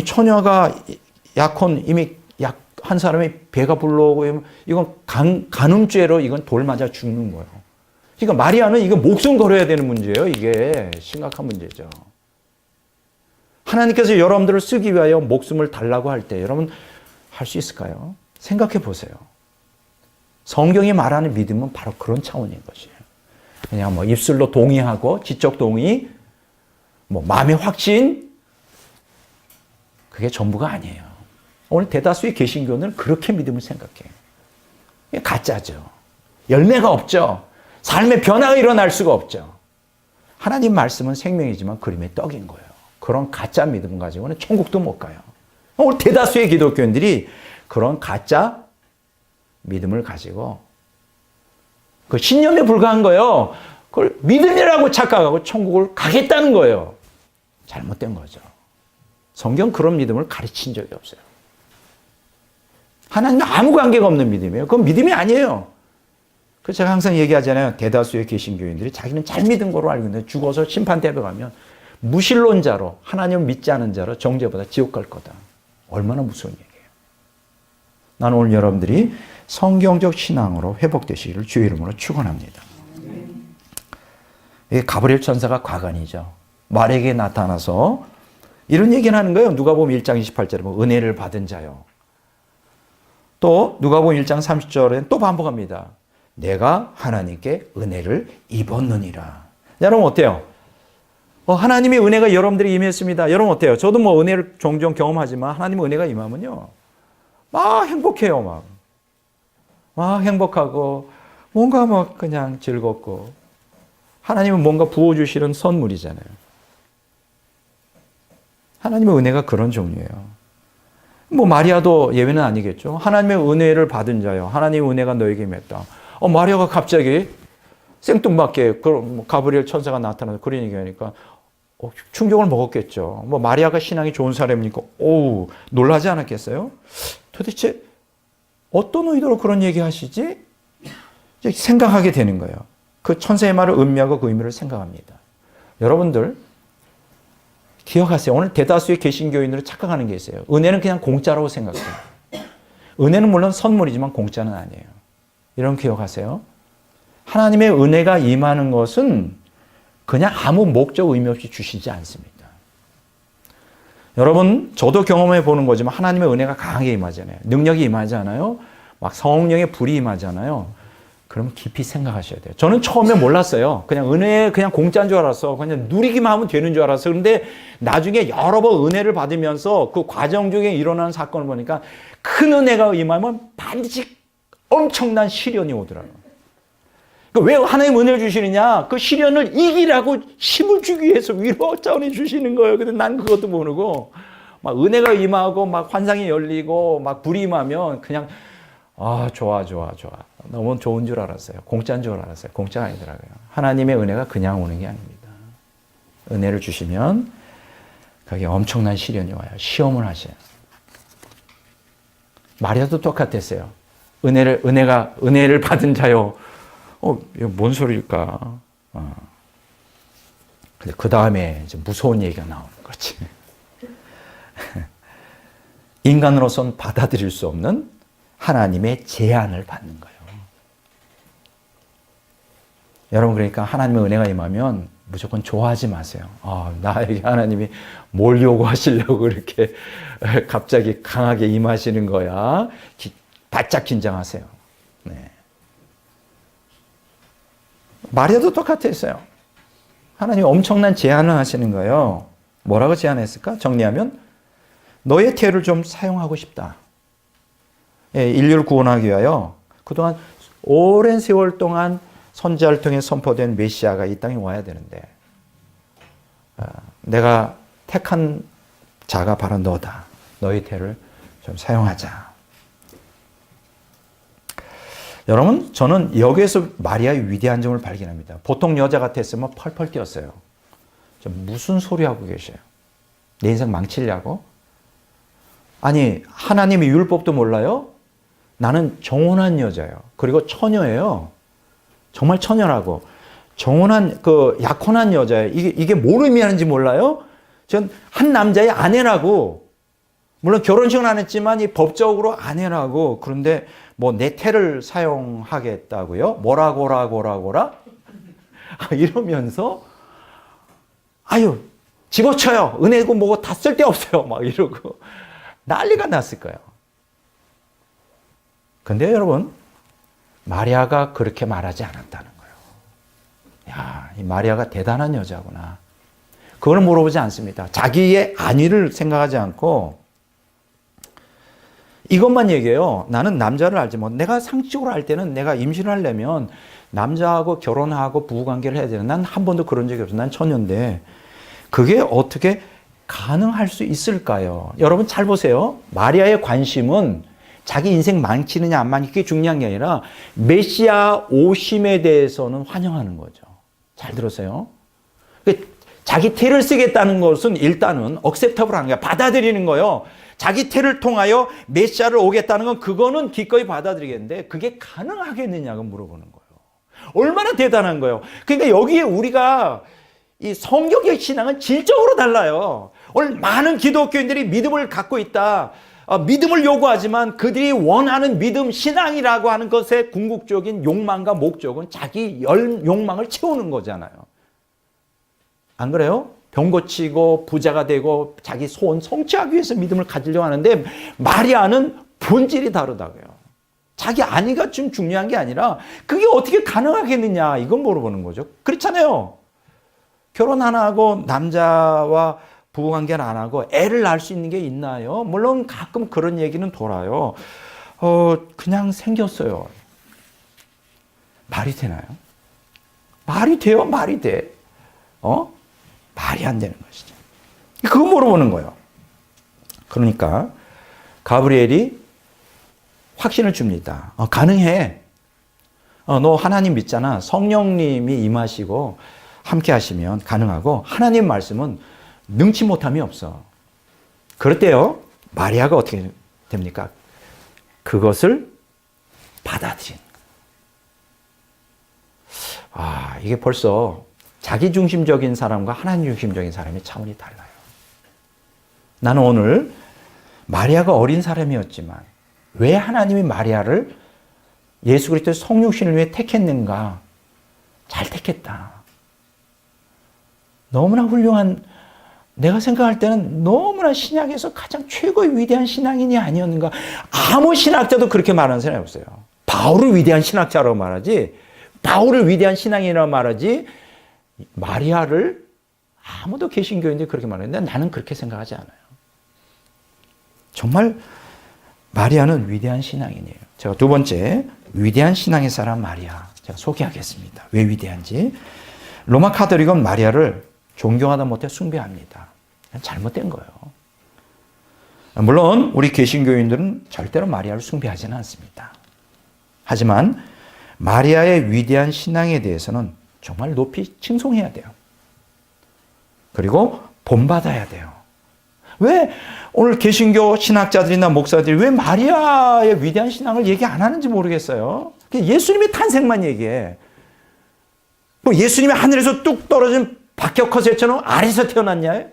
처녀가 약혼 이미 한 사람이 배가 불러오고 이건 간음죄로 이건 돌 맞아 죽는 거예요. 그러니까 마리아는 이거 목숨 걸어야 되는 문제예요. 이게 심각한 문제죠. 하나님께서 여러분들을 쓰기 위하여 목숨을 달라고 할 때 여러분 할 수 있을까요? 생각해 보세요. 성경이 말하는 믿음은 바로 그런 차원인 것이에요. 그냥 뭐 입술로 동의하고 지적 동의, 뭐 마음의 확신, 그게 전부가 아니에요. 오늘 대다수의 개신교는 그렇게 믿음을 생각해요. 이게 가짜죠. 열매가 없죠. 삶의 변화가 일어날 수가 없죠. 하나님 말씀은 생명이지만 그림의 떡인 거예요. 그런 가짜 믿음 가지고는 천국도 못 가요. 오늘 대다수의 기독교인들이 그런 가짜 믿음을 가지고 그 신념에 불과한 거예요. 그걸 믿음이라고 착각하고 천국을 가겠다는 거예요. 잘못된 거죠. 성경 그런 믿음을 가르친 적이 없어요. 하나님과 아무 관계가 없는 믿음이에요. 그건 믿음이 아니에요. 그래서 제가 항상 얘기하잖아요. 대다수의 개신교인들이 자기는 잘 믿은 거로 알고 있는데 죽어서 심판대에 가면 무신론자로 하나님을 믿지 않은 자로 정죄보다 지옥 갈 거다. 얼마나 무서운 얘기예요. 나는 오늘 여러분들이 성경적 신앙으로 회복되시기를 주의 이름으로 축원합니다. 이게 가브리엘 천사가 과관이죠. 마리아에게 나타나서 이런 얘기를 하는 거예요. 누가복음 1장 28절에 뭐 은혜를 받은 자요. 또 누가복음 1장 30절에 또 반복합니다. 내가 하나님께 은혜를 입었느니라. 여러분 어때요? 하나님의 은혜가 여러분들이 임했습니다. 여러분 어때요? 저도 뭐 은혜를 종종 경험하지만 하나님의 은혜가 임하면요. 막 행복해요. 막 행복하고 뭔가 막 그냥 즐겁고 하나님은 뭔가 부어주시는 선물이잖아요. 하나님의 은혜가 그런 종류예요. 뭐 마리아도 예외는 아니겠죠. 하나님의 은혜를 받은 자요. 하나님의 은혜가 너에게 임했다. 마리아가 갑자기 생뚱맞게 가브리엘 천사가 나타나서 그런 얘기하니까 충격을 먹었겠죠. 뭐 마리아가 신앙이 좋은 사람이니까 오우 놀라지 않았겠어요? 도대체 어떤 의도로 그런 얘기 하시지? 생각하게 되는 거예요. 그 천사의 말을 음미하고 그 의미를 생각합니다. 여러분들 기억하세요. 오늘 대다수의 개신교인으로 착각하는 게 있어요. 은혜는 그냥 공짜라고 생각해요. 은혜는 물론 선물이지만 공짜는 아니에요. 이런 기억하세요. 하나님의 은혜가 임하는 것은 그냥 아무 목적 의미 없이 주시지 않습니다. 여러분 저도 경험해 보는 거지만 하나님의 은혜가 강하게 임하잖아요. 능력이 임하잖아요. 막 성령의 불이 임하잖아요. 그럼 깊이 생각하셔야 돼요. 저는 처음에 몰랐어요. 그냥 은혜 그냥 공짜인 줄 알았어. 그냥 누리기만 하면 되는 줄 알았어요. 그런데 나중에 여러 번 은혜를 받으면서 그 과정 중에 일어나는 사건을 보니까 큰 은혜가 임하면 반드시 엄청난 시련이 오더라고요. 왜 하나님 은혜를 주시느냐? 그 시련을 이기라고 힘을 주기 위해서 위로 차원에 주시는 거예요. 근데 난 그것도 모르고 막 은혜가 임하고 막 환상이 열리고 막 불이 임하면 그냥 좋아. 너무 좋은 줄 알았어요. 공짜인 줄 알았어요. 공짜가 아니더라고요. 하나님의 은혜가 그냥 오는 게 아닙니다. 은혜를 주시면 거기에 엄청난 시련이 와요. 시험을 하셔요. 마리아도 똑같았어요. 은혜를 받은 자요. 이거 뭔 소리일까? 근데 그 다음에 이제 무서운 얘기가 나오는 거지. 인간으로서는 받아들일 수 없는 하나님의 제안을 받는 거예요. 여러분 그러니까 하나님의 은혜가 임하면 무조건 좋아하지 마세요. 나에게 하나님이 뭘 요구하시려고 이렇게 갑자기 강하게 임하시는 거야. 바짝 긴장하세요. 네. 마리아도 똑같았어요. 하나님이 엄청난 제안을 하시는 거예요. 뭐라고 제안했을까? 정리하면 너의 태를 좀 사용하고 싶다. 인류를 구원하기 위하여 그동안 오랜 세월 동안 선지자를 통해 선포된 메시아가 이 땅에 와야 되는데 내가 택한 자가 바로 너다. 너의 태를 좀 사용하자. 여러분 저는 여기에서 마리아의 위대한 점을 발견합니다. 보통 여자 같았으면 펄펄 뛰었어요. 무슨 소리 하고 계셔요? 내 인생 망치려고? 아니 하나님의 율법도 몰라요? 나는 정혼한 여자예요. 그리고 처녀예요. 정말 처녀라고. 정혼한 약혼한 여자예요. 이게 뭘 의미하는지 몰라요? 전 한 남자의 아내라고. 물론 결혼식은 안 했지만 이 법적으로 아내라고. 그런데 뭐 내 태를 사용하겠다고요? 뭐라고라? 이러면서 집어쳐요. 은혜고 뭐고 다 쓸데없어요. 막 이러고 난리가 났을 거예요. 근데 여러분 마리아가 그렇게 말하지 않았다는 거예요. 이 마리아가 대단한 여자구나. 그걸 물어보지 않습니다. 자기의 안위를 생각하지 않고 이것만 얘기해요. 나는 남자를 알지만 내가 상식적으로 알 때는 내가 임신을 하려면 남자하고 결혼하고 부부관계를 해야 되는 난 한 번도 그런 적이 없어요. 난 처녀인데 그게 어떻게 가능할 수 있을까요? 여러분 잘 보세요. 마리아의 관심은 자기 인생 망치느냐 안 망치느냐 그게 중요한 게 아니라 메시아 오심에 대해서는 환영하는 거죠. 잘 들었어요? 자기 태를 쓰겠다는 것은 일단은 억셉터블한 거야. 받아들이는 거예요. 자기 태를 통하여 메시아를 오겠다는 건 그거는 기꺼이 받아들이겠는데 그게 가능하겠느냐고 물어보는 거예요. 얼마나 대단한 거예요. 그러니까 여기에 우리가 이 성경적 신앙은 질적으로 달라요. 오늘 많은 기독교인들이 믿음을 갖고 있다. 믿음을 요구하지만 그들이 원하는 믿음, 신앙이라고 하는 것의 궁극적인 욕망과 목적은 자기 욕망을 채우는 거잖아요. 안 그래요? 병 고치고 부자가 되고 자기 소원 성취하기 위해서 믿음을 가지려고 하는데 마리아는 본질이 다르다고요. 자기 아내가 좀 중요한 게 아니라 그게 어떻게 가능하겠느냐 이건 물어보는 거죠. 그렇잖아요. 결혼 안 하고 남자와 부부관계를 안 하고 애를 낳을 수 있는 게 있나요? 물론 가끔 그런 얘기는 돌아요. 그냥 생겼어요. 말이 되나요? 말이 돼요? 말이 돼? 말이 안 되는 것이죠. 그거 물어보는 거예요. 그러니까 가브리엘이 확신을 줍니다. 가능해. 너 하나님 믿잖아. 성령님이 임하시고 함께 하시면 가능하고 하나님 말씀은 능치 못함이 없어. 그럴 때요. 마리아가 어떻게 됩니까? 그것을 받아들인. 이게 벌써 자기중심적인 사람과 하나님 중심적인 사람의 차원이 달라요. 나는 오늘 마리아가 어린 사람이었지만 왜 하나님이 마리아를 예수 그리스도의 성육신을 위해 택했는가? 잘 택했다. 너무나 훌륭한, 내가 생각할 때는 너무나 신약에서 가장 최고의 위대한 신앙인이 아니었는가? 아무 신학자도 그렇게 말하는 사람이 없어요. 바울을 위대한 신학자라고 말하지, 바울을 위대한 신앙인이라고 말하지, 마리아를 아무도 개신교인들이 그렇게 말하는데 나는 그렇게 생각하지 않아요. 정말 마리아는 위대한 신앙인이에요. 제가 두 번째, 위대한 신앙의 사람 마리아. 제가 소개하겠습니다. 왜 위대한지. 로마 카톨릭은 마리아를 존경하다 못해 숭배합니다. 잘못된 거예요. 물론 우리 개신교인들은 절대로 마리아를 숭배하지는 않습니다. 하지만 마리아의 위대한 신앙에 대해서는 정말 높이 칭송해야 돼요. 그리고 본받아야 돼요. 왜 오늘 개신교 신학자들이나 목사들이 왜 마리아의 위대한 신앙을 얘기 안 하는지 모르겠어요. 예수님의 탄생만 얘기해. 뭐 예수님이 하늘에서 뚝 떨어진 박격허세처럼 아래서 태어났냐?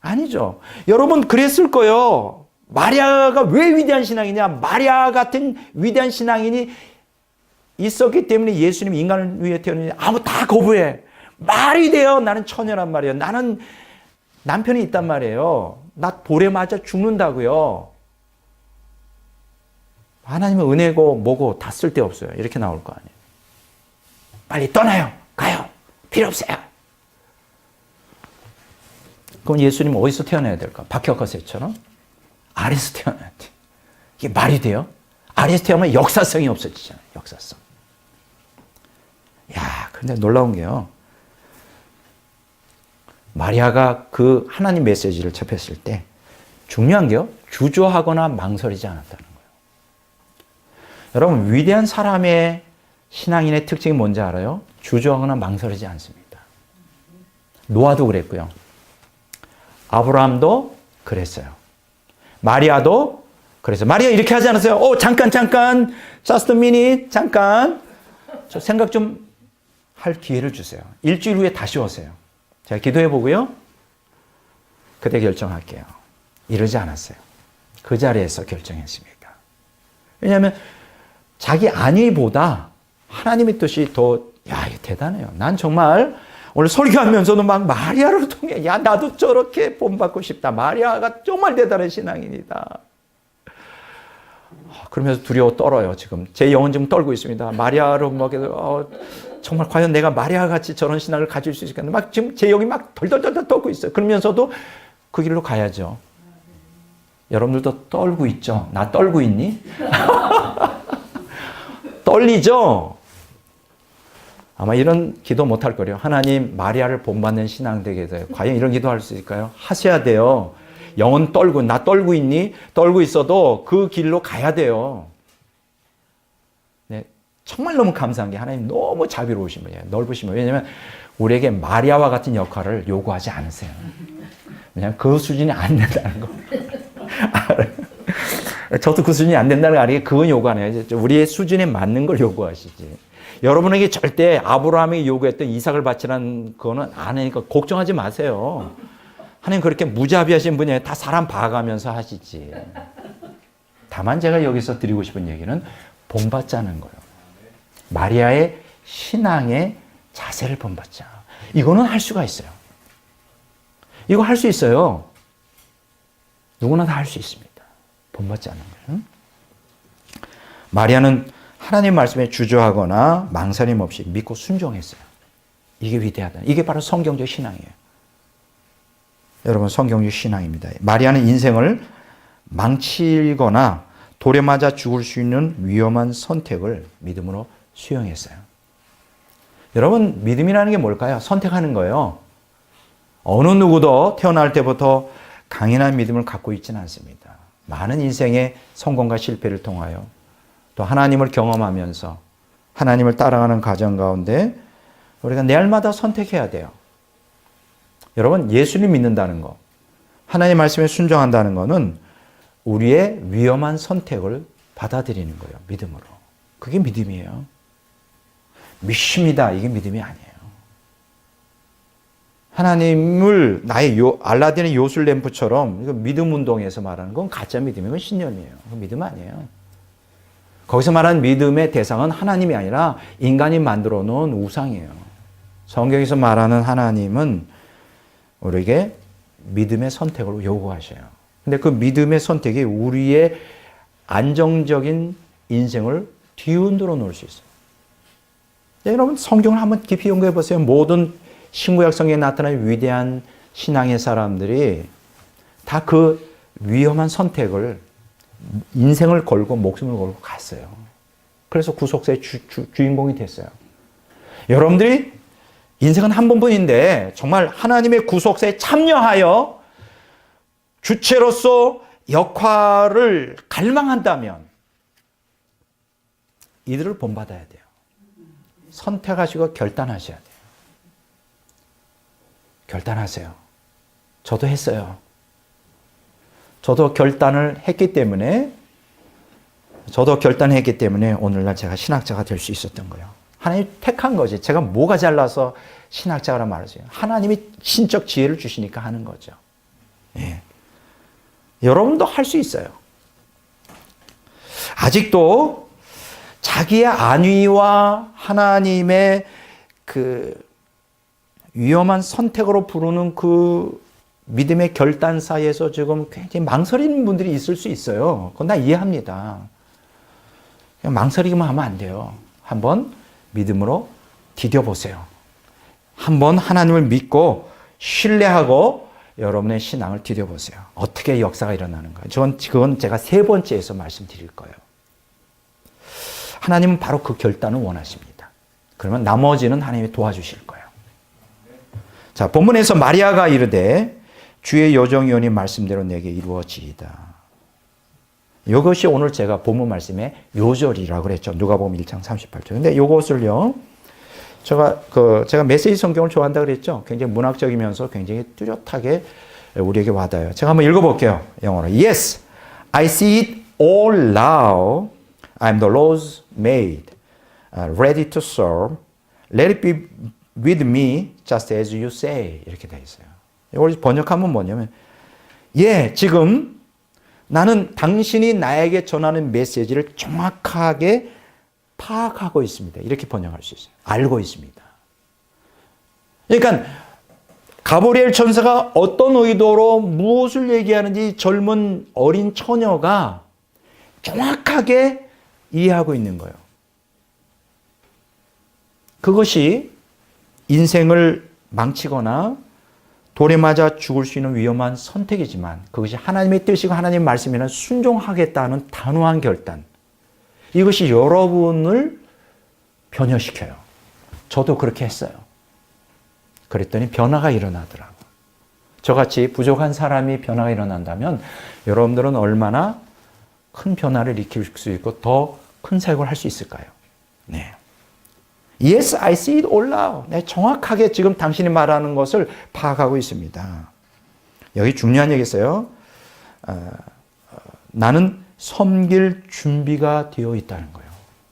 아니죠. 여러분 그랬을 거예요. 마리아가 왜 위대한 신앙이냐? 마리아 같은 위대한 신앙인이 있었기 때문에 예수님이 인간을 위해 태어났냐? 아무 다 거부해. 말이 돼요. 나는 처녀란 말이에요. 나는 남편이 있단 말이에요. 나 돌에 맞아 죽는다고요. 하나님은 은혜고 뭐고 다 쓸데없어요. 이렇게 나올 거 아니에요. 빨리 떠나요. 가요. 필요 없어요. 그럼 예수님은 어디서 태어나야 될까? 박혁거세처럼? 아래서 태어나야 돼. 이게 말이 돼요? 아래서 태어나면 역사성이 없어지잖아요. 역사성. 근데 놀라운 게요. 마리아가 그 하나님 메시지를 접했을 때 중요한 게요. 주저하거나 망설이지 않았다는 거예요. 여러분 위대한 사람의 신앙인의 특징이 뭔지 알아요? 주저하거나 망설이지 않습니다. 노아도 그랬고요. 아브라함도 그랬어요. 마리아도 그랬어요. 마리아 이렇게 하지 않았어요? 잠깐 just a minute 잠깐 저 생각 좀 할 기회를 주세요. 일주일 후에 다시 오세요. 제가 기도해 보고요. 그때 결정할게요. 이러지 않았어요. 그 자리에서 결정했습니다. 왜냐하면 자기 안위보다 하나님의 뜻이 더, 이거 대단해요. 난 정말 오늘 설교하면서도 막 마리아를 통해, 나도 저렇게 본받고 싶다. 마리아가 정말 대단한 신앙인이다. 그러면서 두려워 떨어요, 지금. 제 영혼 지금 떨고 있습니다. 마리아를 막, 정말 과연 내가 마리아 같이 저런 신앙을 가질 수 있을까? 막 지금 제 영이 막 덜덜덜 떨고 있어요. 그러면서도 그 길로 가야죠. 여러분들도 떨고 있죠? 나 떨고 있니? 떨리죠? 아마 이런 기도 못할 거예요. 하나님, 마리아를 본받는 신앙 되게 돼요. 과연 이런 기도 할 수 있을까요? 하셔야 돼요. 영혼 떨고, 나 떨고 있니? 떨고 있어도 그 길로 가야 돼요. 네, 정말 너무 감사한 게 하나님 너무 자비로우신 분이에요. 넓으신 분. 왜냐하면 우리에게 마리아와 같은 역할을 요구하지 않으세요. 왜냐하면 그 수준이 안 된다는 거. 저도 그 수준이 안 된다는 거 아니에요. 그건 요구 안 해요. 우리의 수준에 맞는 걸 요구하시지. 여러분에게 절대 아브라함이 요구했던 이삭을 바치라는 그거는 안 하니까 걱정하지 마세요. 하나님 그렇게 무자비하신 분이에요. 다 사람 봐가면서 하시지. 다만 제가 여기서 드리고 싶은 얘기는 본받자는 거예요. 마리아의 신앙의 자세를 본받자. 이거는 할 수가 있어요. 이거 할 수 있어요. 누구나 다 할 수 있습니다. 본받자는 거예요. 마리아는 하나님 말씀에 주저하거나 망설임 없이 믿고 순종했어요. 이게 위대하다. 이게 바로 성경적 신앙이에요. 여러분, 성경적 신앙입니다. 마리아는 인생을 망치거나 돌에 맞아 죽을 수 있는 위험한 선택을 믿음으로 수용했어요. 여러분, 믿음이라는 게 뭘까요? 선택하는 거예요. 어느 누구도 태어날 때부터 강인한 믿음을 갖고 있지는 않습니다. 많은 인생의 성공과 실패를 통하여 또 하나님을 경험하면서 하나님을 따라가는 과정 가운데 우리가 날마다 선택해야 돼요. 여러분, 예수님 믿는다는 거, 하나님 말씀에 순종한다는 거는 우리의 위험한 선택을 받아들이는 거예요. 믿음으로. 그게 믿음이에요. 믿습니다. 이게 믿음이 아니에요. 하나님을 나의 알라딘의 요술 램프처럼 이거 믿음 운동에서 말하는 건 가짜 믿음이에요. 그건 신념이에요. 그건 믿음 아니에요. 거기서 말하는 믿음의 대상은 하나님이 아니라 인간이 만들어 놓은 우상이에요. 성경에서 말하는 하나님은 우리에게 믿음의 선택을 요구하셔요. 근데 그 믿음의 선택이 우리의 안정적인 인생을 뒤흔들어 놓을 수 있어요. 여러분, 성경을 한번 깊이 연구해 보세요. 모든 신구약 성경에 나타난 위대한 신앙의 사람들이 다 그 위험한 선택을 인생을 걸고 목숨을 걸고 갔어요. 그래서 구속사의 주인공이 됐어요. 여러분들이 인생은 한 번뿐인데 정말 하나님의 구속사에 참여하여 주체로서 역할을 갈망한다면 이들을 본받아야 돼요. 선택하시고 결단하셔야 돼요. 결단하세요. 저도 했어요. 저도 결단했기 때문에 오늘날 제가 신학자가 될 수 있었던 거예요. 하나님이 택한 거지. 제가 뭐가 잘나서 신학자라고 말하세요. 하나님이 신적 지혜를 주시니까 하는 거죠. 예. 여러분도 할 수 있어요. 아직도 자기의 안위와 하나님의 그 위험한 선택으로 부르는 그 믿음의 결단 사이에서 지금 굉장히 망설이는 분들이 있을 수 있어요. 그건 나 이해합니다. 그냥 망설이기만 하면 안 돼요. 한번 믿음으로 디뎌보세요. 한번 하나님을 믿고 신뢰하고 여러분의 신앙을 디뎌보세요. 어떻게 역사가 일어나는가. 그건 제가 세 번째에서 말씀드릴 거예요. 하나님은 바로 그 결단을 원하십니다. 그러면 나머지는 하나님이 도와주실 거예요. 자, 본문에서 마리아가 이르되 주의 여정이오니 말씀대로 내게 이루어지이다. 이것이 오늘 제가 본문 말씀의 요절이라고 그랬죠. 누가복음 1장 38절. 근데 이것을요, 제가 메시지 성경을 좋아한다 그랬죠. 굉장히 문학적이면서 굉장히 뚜렷하게 우리에게 와닿아요. 제가 한번 읽어볼게요. 영어로. Yes, I see it all now. I'm the Lord's maid, ready to serve. Let it be with me just as you say. 이렇게 되어 있어요. 이걸 번역하면 뭐냐면, 지금 나는 당신이 나에게 전하는 메시지를 정확하게 파악하고 있습니다. 이렇게 번역할 수 있어요. 알고 있습니다. 그러니까 가브리엘 천사가 어떤 의도로 무엇을 얘기하는지 젊은 어린 처녀가 정확하게 이해하고 있는 거예요. 그것이 인생을 망치거나 돌에 맞아 죽을 수 있는 위험한 선택이지만 그것이 하나님의 뜻이고 하나님의 말씀에는 순종하겠다는 단호한 결단. 이것이 여러분을 변화시켜요. 저도 그렇게 했어요. 그랬더니 변화가 일어나더라고요. 저같이 부족한 사람이 변화가 일어난다면 여러분들은 얼마나 큰 변화를 일으킬 수 있고 더 큰 사역을 할 수 있을까요? 네. Yes, I see it all now. 네, 정확하게 지금 당신이 말하는 것을 파악하고 있습니다. 여기 중요한 얘기 있어요. 나는 섬길 준비가 되어 있다는 거예요.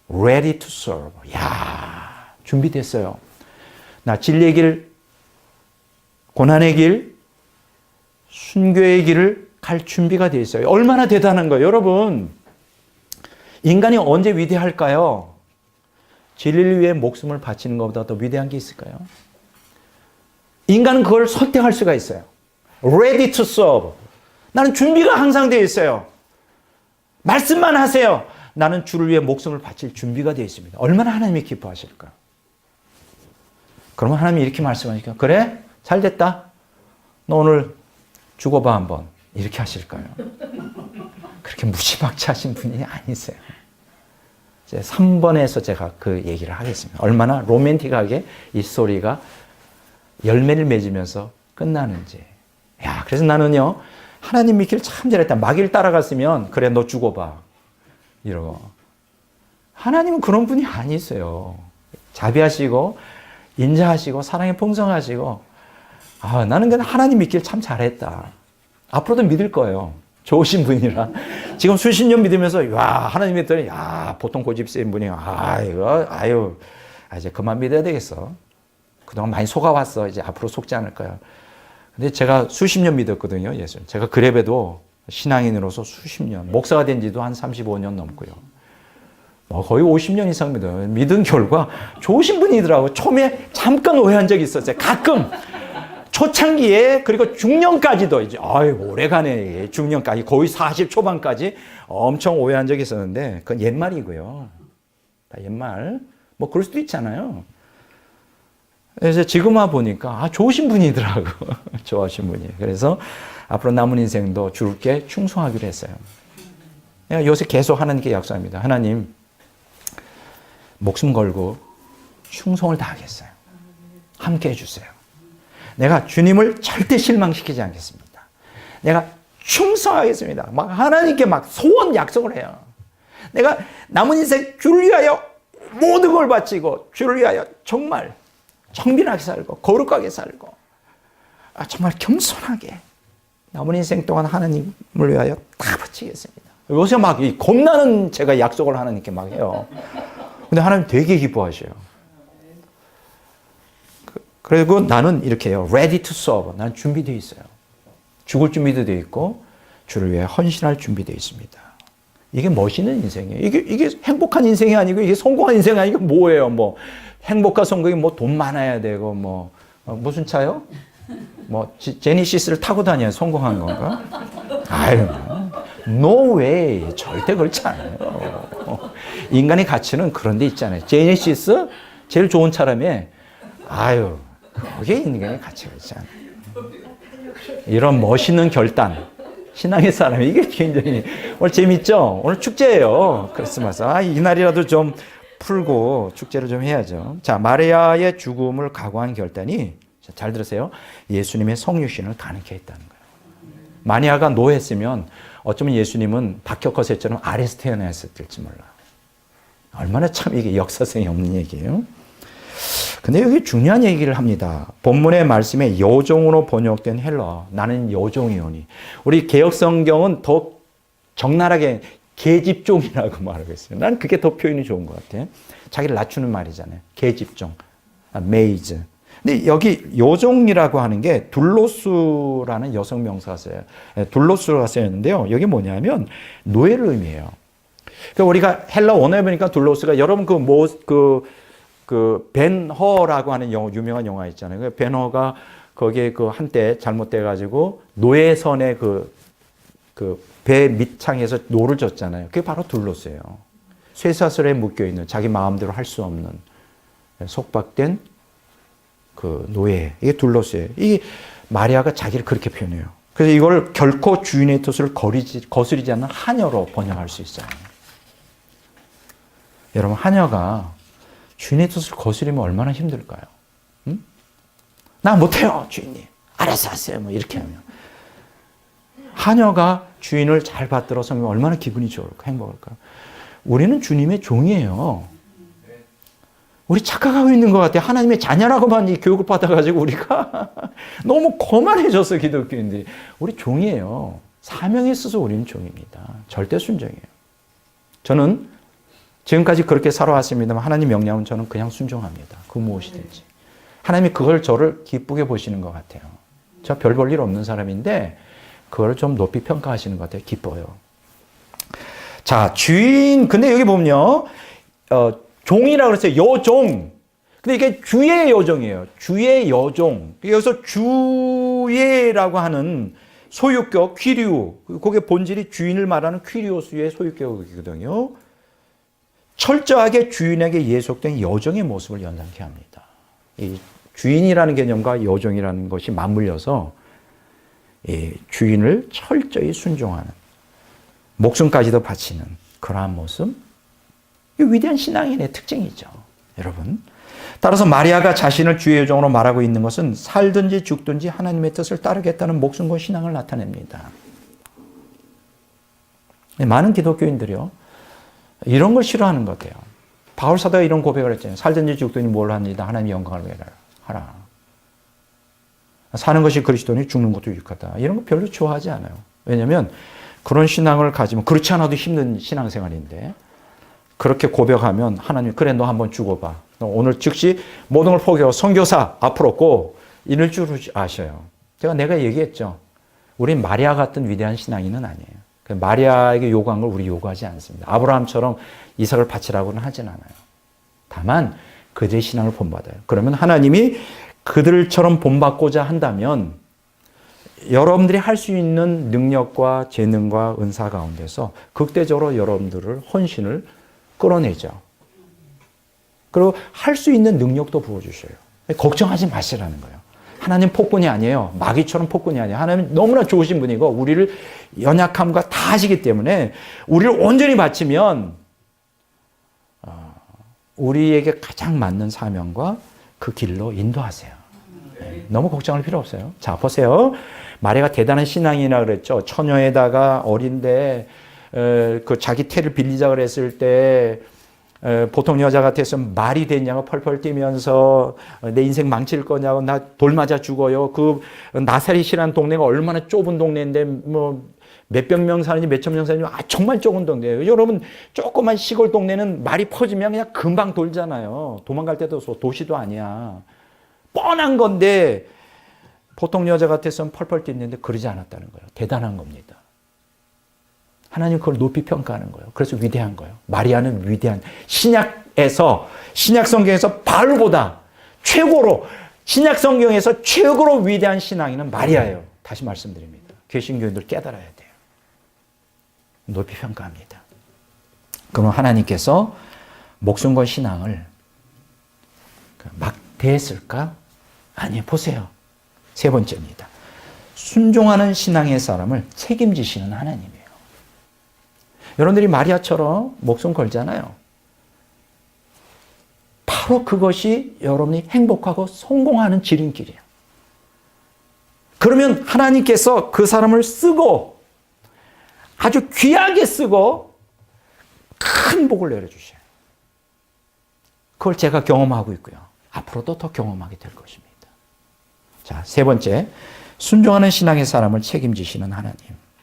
Ready to serve. 야, 준비됐어요. 나 진리의 길, 고난의 길, 순교의 길을 갈 준비가 되어 있어요. 얼마나 대단한 거예요. 여러분, 인간이 언제 위대할까요? 진리를 위해 목숨을 바치는 것보다 더 위대한 게 있을까요? 인간은 그걸 선택할 수가 있어요. Ready to serve. 나는 준비가 항상 되어 있어요. 말씀만 하세요. 나는 주를 위해 목숨을 바칠 준비가 되어 있습니다. 얼마나 하나님이 기뻐하실까? 그러면 하나님이 이렇게 말씀하니까 그래? 잘 됐다. 너 오늘 죽어봐 한번. 이렇게 하실까요? 그렇게 무지막지 하신 분이 아니세요. 이제 3번에서 제가 그 얘기를 하겠습니다. 얼마나 로맨틱하게 이 스토리가 열매를 맺으면서 끝나는지. 야, 그래서 나는요, 하나님 믿기를 참 잘했다. 마귀를 따라갔으면, 그래, 너 죽어봐. 이러고. 하나님은 그런 분이 아니세요. 자비하시고, 인자하시고, 사랑에 풍성하시고, 아, 나는 그냥 하나님 믿기를 참 잘했다. 앞으로도 믿을 거예요. 좋으신 분이라. 지금 수십 년 믿으면서, 와, 하나님 믿더니, 야, 보통 고집 세인 분이, 아유, 이제 그만 믿어야 되겠어. 그동안 많이 속아왔어. 이제 앞으로 속지 않을 거야. 근데 제가 수십 년 믿었거든요, 예수. 제가 그래봬도 신앙인으로서 수십 년, 목사가 된 지도 한 35년 넘고요. 거의 50년 이상 믿어요. 믿은 결과 좋으신 분이더라고요. 처음에 잠깐 오해한 적이 있었어요. 가끔. 초창기에, 그리고 중년까지도 이제, 오래가네. 중년까지, 거의 40 초반까지 엄청 오해한 적이 있었는데, 그건 옛말이고요. 다 옛말. 뭐, 그럴 수도 있잖아요. 그래서 지금 와 보니까, 좋으신 분이더라고. 좋아하신 분이. 그래서 앞으로 남은 인생도 주께 충성하기로 했어요. 내가 요새 계속 하나님께 약속합니다. 하나님, 목숨 걸고 충성을 다하겠어요. 함께 해주세요. 내가 주님을 절대 실망시키지 않겠습니다. 내가 충성하겠습니다. 막 하나님께 막 소원 약속을 해요. 내가 남은 인생 주를 위하여 모든 걸 바치고 주를 위하여 정말 청빈하게 살고 거룩하게 살고 정말 겸손하게 남은 인생 동안 하나님을 위하여 다 바치겠습니다. 요새 막 겁나는 제가 약속을 하나님께 막 해요. 근데 하나님 되게 기뻐하셔요. 그리고 나는 이렇게 해요. Ready to serve. 난 준비되어 있어요. 죽을 준비도 되어 있고 주를 위해 헌신할 준비되어 있습니다. 이게 멋있는 인생이에요. 이게 행복한 인생이 아니고 이게 성공한 인생이 아니고 뭐예요? 뭐 행복과 성공이 뭐 돈 많아야 되고 뭐 무슨 차요? 뭐 제니시스를 타고 다녀야 성공한 건가? 아유, no way. 절대 그렇지 않아요. 인간의 가치는 그런 데 있잖아요. 제니시스 제일 좋은 차라며. 아유, 그게 인간의 가치가 있잖아요. 이런 멋있는 결단. 신앙의 사람이 이게 굉장히 오늘 재밌죠? 오늘 축제예요. 크리스마스. 이날이라도 좀 풀고 축제를 좀 해야죠. 자, 마리아의 죽음을 각오한 결단이 잘 들으세요. 예수님의 성육신을 가능케 했다는 거예요. 마리아가 노했으면 어쩌면 예수님은 박혁거세처럼 아래서 태어났을지 몰라. 얼마나 참 이게 역사성이 없는 얘기예요. 근데 여기 중요한 얘기를 합니다. 본문의 말씀에 여종으로 번역된 헬러, 나는 여종이오니. 우리 개혁성경은 더 적나라하게 계집종이라고 말하고 있어요. 난 그게 더 표현이 좋은 것 같아. 자기를 낮추는 말이잖아요. 계집종, 메이즈. 근데 여기 여종이라고 하는 게 둘로스라는 여성 명사가 써요. 둘로스가 쓰였는데요. 여기 뭐냐면 노예를 의미해요. 그러니까 우리가 헬라 원어에 보니까 둘로스가 여러분 그 벤허라고 하는 유명한 영화 있잖아요. 그 벤허가 거기에 그 한때 잘못돼가지고 노예선에 그 배 밑창에서 노를 졌잖아요. 그게 바로 둘로스예요. 쇠사슬에 묶여 있는 자기 마음대로 할 수 없는 속박된 그 노예. 이게 둘로스예요. 이 마리아가 자기를 그렇게 표현해요. 그래서 이걸 결코 주인의 뜻을 거스리지 않는 하녀로 번역할 수 있어요. 여러분, 하녀가 주인의 뜻을 거스리면 얼마나 힘들까요? 응? 나 못해요, 주인님. 알아서 하세요. 뭐 이렇게 하면. 하녀가 주인을 잘 받들어 섬기면 얼마나 기분이 좋을까, 행복할까? 우리는 주님의 종이에요. 우리 착각하고 있는 것 같아요. 하나님의 자녀라고만 이 교육을 받아가지고 우리가 너무 거만해졌어, 기독교인들이. 우리 종이에요. 사명에 있어서 우리는 종입니다. 절대 순종이에요. 저는 지금까지 그렇게 살아왔습니다만 하나님 명령은 저는 그냥 순종합니다. 그 무엇이든지. 하나님이 그걸 저를 기쁘게 보시는 것 같아요. 저 별 볼 일 없는 사람인데 그걸 좀 높이 평가하시는 것 같아요. 기뻐요. 자, 주인. 근데 여기 보면요. 종이라고 그랬어요. 여종. 근데 이게 주의 여종이에요. 주의 여종. 여기서 주의라고 하는 소유격, 퀴리오. 그게 본질이 주인을 말하는 퀴리오스의 소유격이거든요. 철저하게 주인에게 예속된 여종의 모습을 연상케 합니다. 이 주인이라는 개념과 여종이라는 것이 맞물려서 주인을 철저히 순종하는, 목숨까지도 바치는 그러한 모습, 이 위대한 신앙인의 특징이죠. 여러분, 따라서 마리아가 자신을 주의 여종으로 말하고 있는 것은 살든지 죽든지 하나님의 뜻을 따르겠다는 목숨과 신앙을 나타냅니다. 많은 기독교인들이요, 이런 걸 싫어하는 것 같아요. 바울 사도가 이런 고백을 했잖아요. 살든지 죽든지 뭘 합니다. 하나님의 영광을 위하여 하라. 사는 것이 그리스도니 죽는 것도 유익하다. 이런 거 별로 좋아하지 않아요. 왜냐하면 그런 신앙을 가지면 그렇지 않아도 힘든 신앙생활인데, 그렇게 고백하면 하나님, 그래 너 한번 죽어봐. 너 오늘 즉시 모든 걸 포기하고 선교사 앞으로 고 이럴 줄 아셔요. 내가 얘기했죠. 우린 마리아 같은 위대한 신앙인은 아니에요. 마리아에게 요구한 걸 우리 요구하지 않습니다. 아브라함처럼 이삭을 바치라고는 하진 않아요. 다만 그들의 신앙을 본받아요. 그러면 하나님이 그들처럼 본받고자 한다면 여러분들이 할 수 있는 능력과 재능과 은사 가운데서 극대적으로 여러분들을 헌신을 끌어내죠. 그리고 할 수 있는 능력도 부어주셔요. 걱정하지 마시라는 거예요. 하나님 폭군이 아니에요. 마귀처럼 폭군이 아니에요. 하나님 너무나 좋으신 분이고 우리를 연약함과 다 아시기 때문에 우리를 온전히 바치면 우리에게 가장 맞는 사명과 그 길로 인도하세요. 너무 걱정할 필요 없어요. 자, 보세요. 마리아가 대단한 신앙이라 그랬죠. 처녀에다가 어린데 그 자기 태를 빌리자 그랬을 때 보통 여자 같았으면 말이 되냐고 펄펄 뛰면서 내 인생 망칠 거냐고, 나 돌 맞아 죽어요. 그 나사렛이라는 동네가 얼마나 좁은 동네인데 뭐 몇백 명 사는지 몇천 명 사는지 정말 좁은 동네예요. 여러분, 조그만 시골 동네는 말이 퍼지면 그냥 금방 돌잖아요. 도망갈 때도 도시도 아니야. 뻔한 건데 보통 여자 같았으면 펄펄 뛰는데 그러지 않았다는 거예요. 대단한 겁니다. 하나님 그걸 높이 평가하는 거예요. 그래서 위대한 거예요. 마리아는 위대한, 신약 성경에서 바울보다 최고로, 신약 성경에서 최고로 위대한 신앙인은 마리아예요. 다시 말씀드립니다. 개신교인들 깨달아야 돼요. 높이 평가합니다. 그럼 하나님께서 목숨과 신앙을 막 대했을까? 아니, 보세요. 세 번째입니다. 순종하는 신앙의 사람을 책임지시는 하나님이에요. 여러분들이 마리아처럼 목숨 걸잖아요. 바로 그것이 여러분이 행복하고 성공하는 지름길이에요. 그러면 하나님께서 그 사람을 쓰고 아주 귀하게 쓰고 큰 복을 내려주셔요. 그걸 제가 경험하고 있고요. 앞으로도 더 경험하게 될 것입니다. 자, 세 번째, 순종하는 신앙의 사람을 책임지시는 하나님.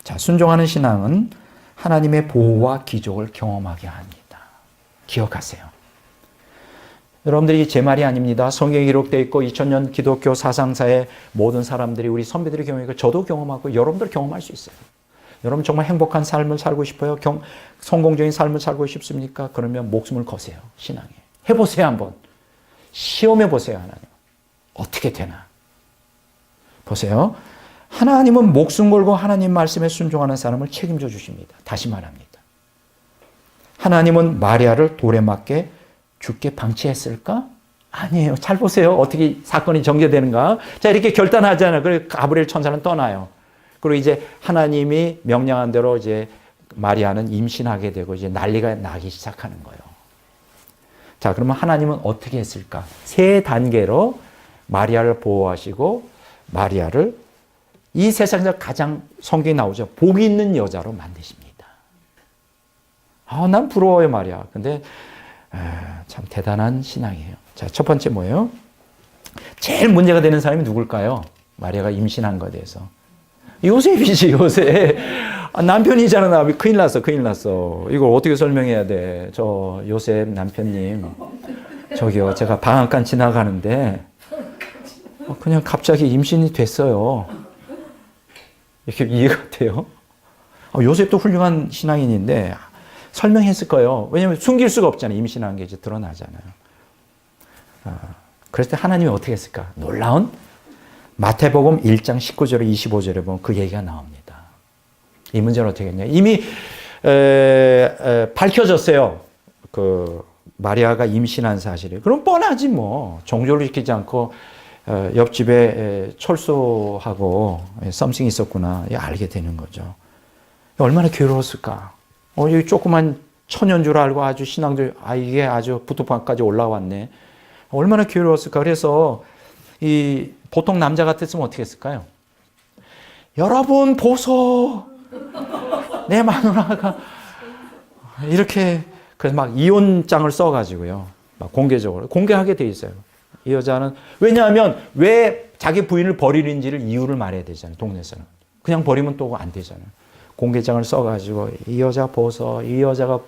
자, 순종하는 신앙은 하나님의 보호와 기적을 경험하게 합니다. 기억하세요. 여러분들이 제 말이 아닙니다. 성경에 기록되어 있고 2000년 기독교 사상사의 모든 사람들이, 우리 선배들이 경험하고 저도 경험하고 여러분들 경험할 수 있어요. 여러분 정말 행복한 삶을 살고 싶어요? 성공적인 삶을 살고 싶습니까? 그러면 목숨을 거세요. 신앙에. 해보세요. 한번. 시험해보세요. 하나님. 어떻게 되나? 보세요. 하나님은 목숨 걸고 하나님 말씀에 순종하는 사람을 책임져 주십니다. 다시 말합니다. 하나님은 마리아를 돌에 맞게 죽게 방치했을까? 아니에요. 잘 보세요. 어떻게 사건이 전개되는가? 자, 이렇게 결단하잖아요. 그리고 가브리엘 천사는 떠나요. 그리고 이제 하나님이 명령한 대로 이제 마리아는 임신하게 되고 이제 난리가 나기 시작하는 거예요. 자, 그러면 하나님은 어떻게 했을까? 세 단계로 마리아를 보호하시고 마리아를 이 세상에서 가장 성경에 나오죠. 복 있는 여자로 만드십니다. 난 부러워요, 마리아. 근데 참 대단한 신앙이에요. 자, 첫 번째 뭐예요? 제일 문제가 되는 사람이 누굴까요? 마리아가 임신한 것에 대해서. 요셉이지, 요셉. 남편이잖아, 나. 큰일 났어. 이걸 어떻게 설명해야 돼? 저 요셉 남편님. 저기요, 제가 방앗간 지나가는데 그냥 갑자기 임신이 됐어요. 이렇게 이해가 돼요? 요셉도 훌륭한 신앙인인데 설명했을 거예요. 왜냐하면 숨길 수가 없잖아요. 임신한 게 이제 드러나잖아요. 그랬을 때 하나님이 어떻게 했을까? 놀라운 마태복음 1장 19절에 25절에 보면 그 얘기가 나옵니다. 이 문제는 어떻게 했냐? 이미 밝혀졌어요. 그 마리아가 임신한 사실이 그럼 뻔하지 뭐. 정조를 지키지 않고 옆집에 철수하고 썸씽이 있었구나 알게 되는 거죠. 얼마나 괴로웠을까. 여기 조그만 천연 줄 알고 아주 신앙들 이게 아주 부두방까지 올라왔네. 얼마나 괴로웠을까. 그래서 이 보통 남자 같았으면 어떻게 했을까요? 여러분 보소. 내 마누라가 이렇게 그래서 막 이혼장을 써가지고요. 막 공개적으로 공개하게 돼 있어요. 이 여자는 왜냐하면 왜 자기 부인을 버리는지를 이유를 말해야 되잖아요. 동네에서는 그냥 버리면 또 안 되잖아요. 공개장을 써가지고 이 여자 보소. 이 여자가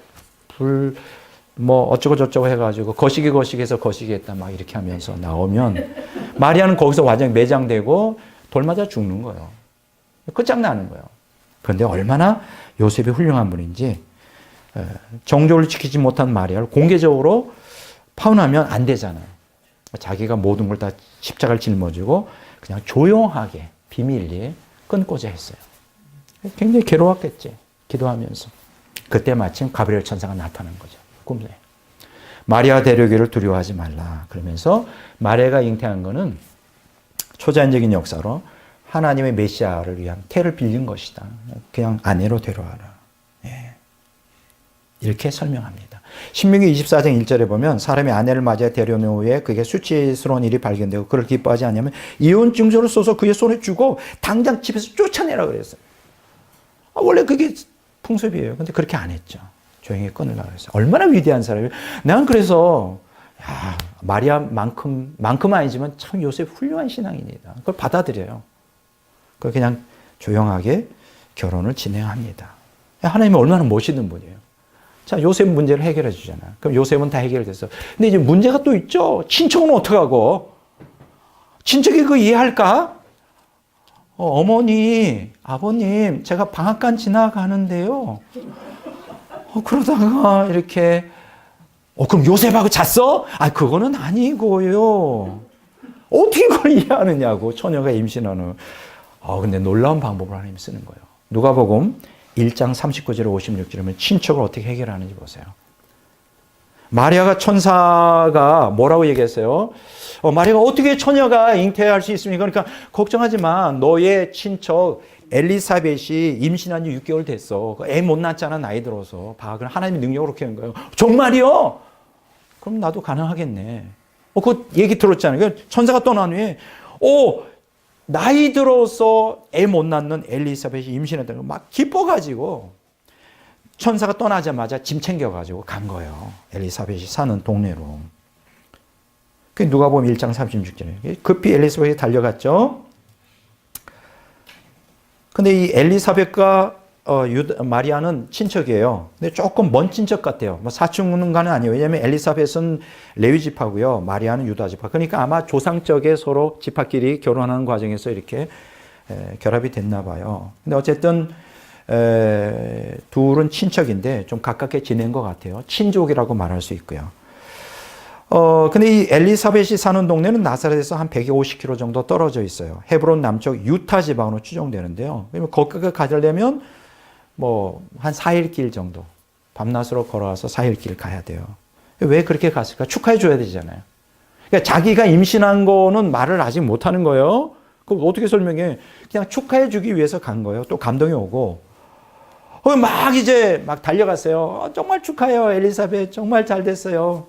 뭐 어쩌고 저쩌고 해가지고 거시기해서 거시기했다 막 이렇게 하면서 나오면 마리아는 거기서 완전히 매장되고 돌 맞아 죽는 거예요. 끝장나는 거예요. 그런데 얼마나 요셉이 훌륭한 분인지 정조를 지키지 못한 마리아를 공개적으로 파혼하면 안 되잖아요. 자기가 모든 걸 다 십자가를 짊어지고 그냥 조용하게 비밀리에 끊고자 했어요. 굉장히 괴로웠겠지. 기도하면서. 그때 마침 가브리엘 천사가 나타난 거죠. 꿈에. 마리아 데려오기를 두려워하지 말라. 그러면서 마리아가 잉태한 거는 초자연적인 역사로 하나님의 메시아를 위한 태를 빌린 것이다. 그냥 아내로 데려와라. 예. 이렇게 설명합니다. 신명기 24장 1절에 보면 사람이 아내를 맞아 데려온 후에 그게 수치스러운 일이 발견되고 그를 기뻐하지 않으면 이혼 증서를 써서 그의 손에 주고 당장 집에서 쫓아내라 그랬어요. 원래 그게 풍습이에요. 근데 그렇게 안 했죠. 조용히 끊으려고 했어요. 얼마나 위대한 사람이에요. 난 그래서 마리아만큼은 아니지만 참 요셉 훌륭한 신앙인이다. 그걸 받아들여요. 그걸 그냥 조용하게 결혼을 진행합니다. 하나님은 얼마나 멋있는 분이에요. 자, 요셉 문제를 해결해 주잖아요. 그럼 요셉은 다 해결됐어. 근데 이제 문제가 또 있죠. 친척은 어떡하고? 친척이 그거 이해할까? 어머니, 아버님, 제가 방앗간 지나가는데요. 그러다가 이렇게, 그럼 요셉하고 잤어? 그거는 아니고요. 어떻게 그걸 이해하느냐고, 처녀가 임신하는. 근데 놀라운 방법을 하나님 쓰는 거예요. 누가복음 1장 39절에 56절이면 친척을 어떻게 해결하는지 보세요. 마리아가 천사가 뭐라고 얘기했어요? 마리아가 어떻게 처녀가 잉태할 수 있습니까? 그러니까 걱정하지 마. 너의 친척 엘리사벳이 임신한 지 6개월 됐어. 애 못 낳았잖아 나이 들어서. 그럼 하나님의 능력으로 그렇게 한 거예요. 정말이요? 그럼 나도 가능하겠네. 그 얘기 들었잖아요. 천사가 떠난 후에 나이 들어서 애 못 낳는 엘리사벳이 임신했다는 거 막 기뻐가지고 천사가 떠나자마자 짐 챙겨가지고 간 거예요. 엘리사벳이 사는 동네로. 누가복음 1장 36절에 급히 엘리사벳이 달려갔죠. 근데 이 엘리사벳과 마리아는 친척이에요. 근데 조금 먼 친척 같아요. 사촌간은 아니에요. 왜냐하면 엘리사벳은 레위 지파고요. 마리아는 유다 지파. 그러니까 아마 조상적에 서로 지파끼리 결혼하는 과정에서 이렇게 결합이 됐나 봐요. 근데 어쨌든 둘은 친척인데 좀 가깝게 지낸 것 같아요. 친족이라고 말할 수 있고요. 근데 이 엘리사벳이 사는 동네는 나사렛에서 한 150km 정도 떨어져 있어요. 헤브론 남쪽 유타 지방으로 추정되는데요. 거기까지 가려면 한 4일 길 정도. 밤낮으로 걸어와서 4일 길 가야 돼요. 왜 그렇게 갔을까? 축하해 줘야 되잖아요. 그러니까 자기가 임신한 거는 말을 아직 못 하는 거예요. 그럼 어떻게 설명해? 그냥 축하해 주기 위해서 간 거예요. 또 감동이 오고. 막 달려갔어요. 정말 축하해요. 엘리사벳 정말 잘 됐어요.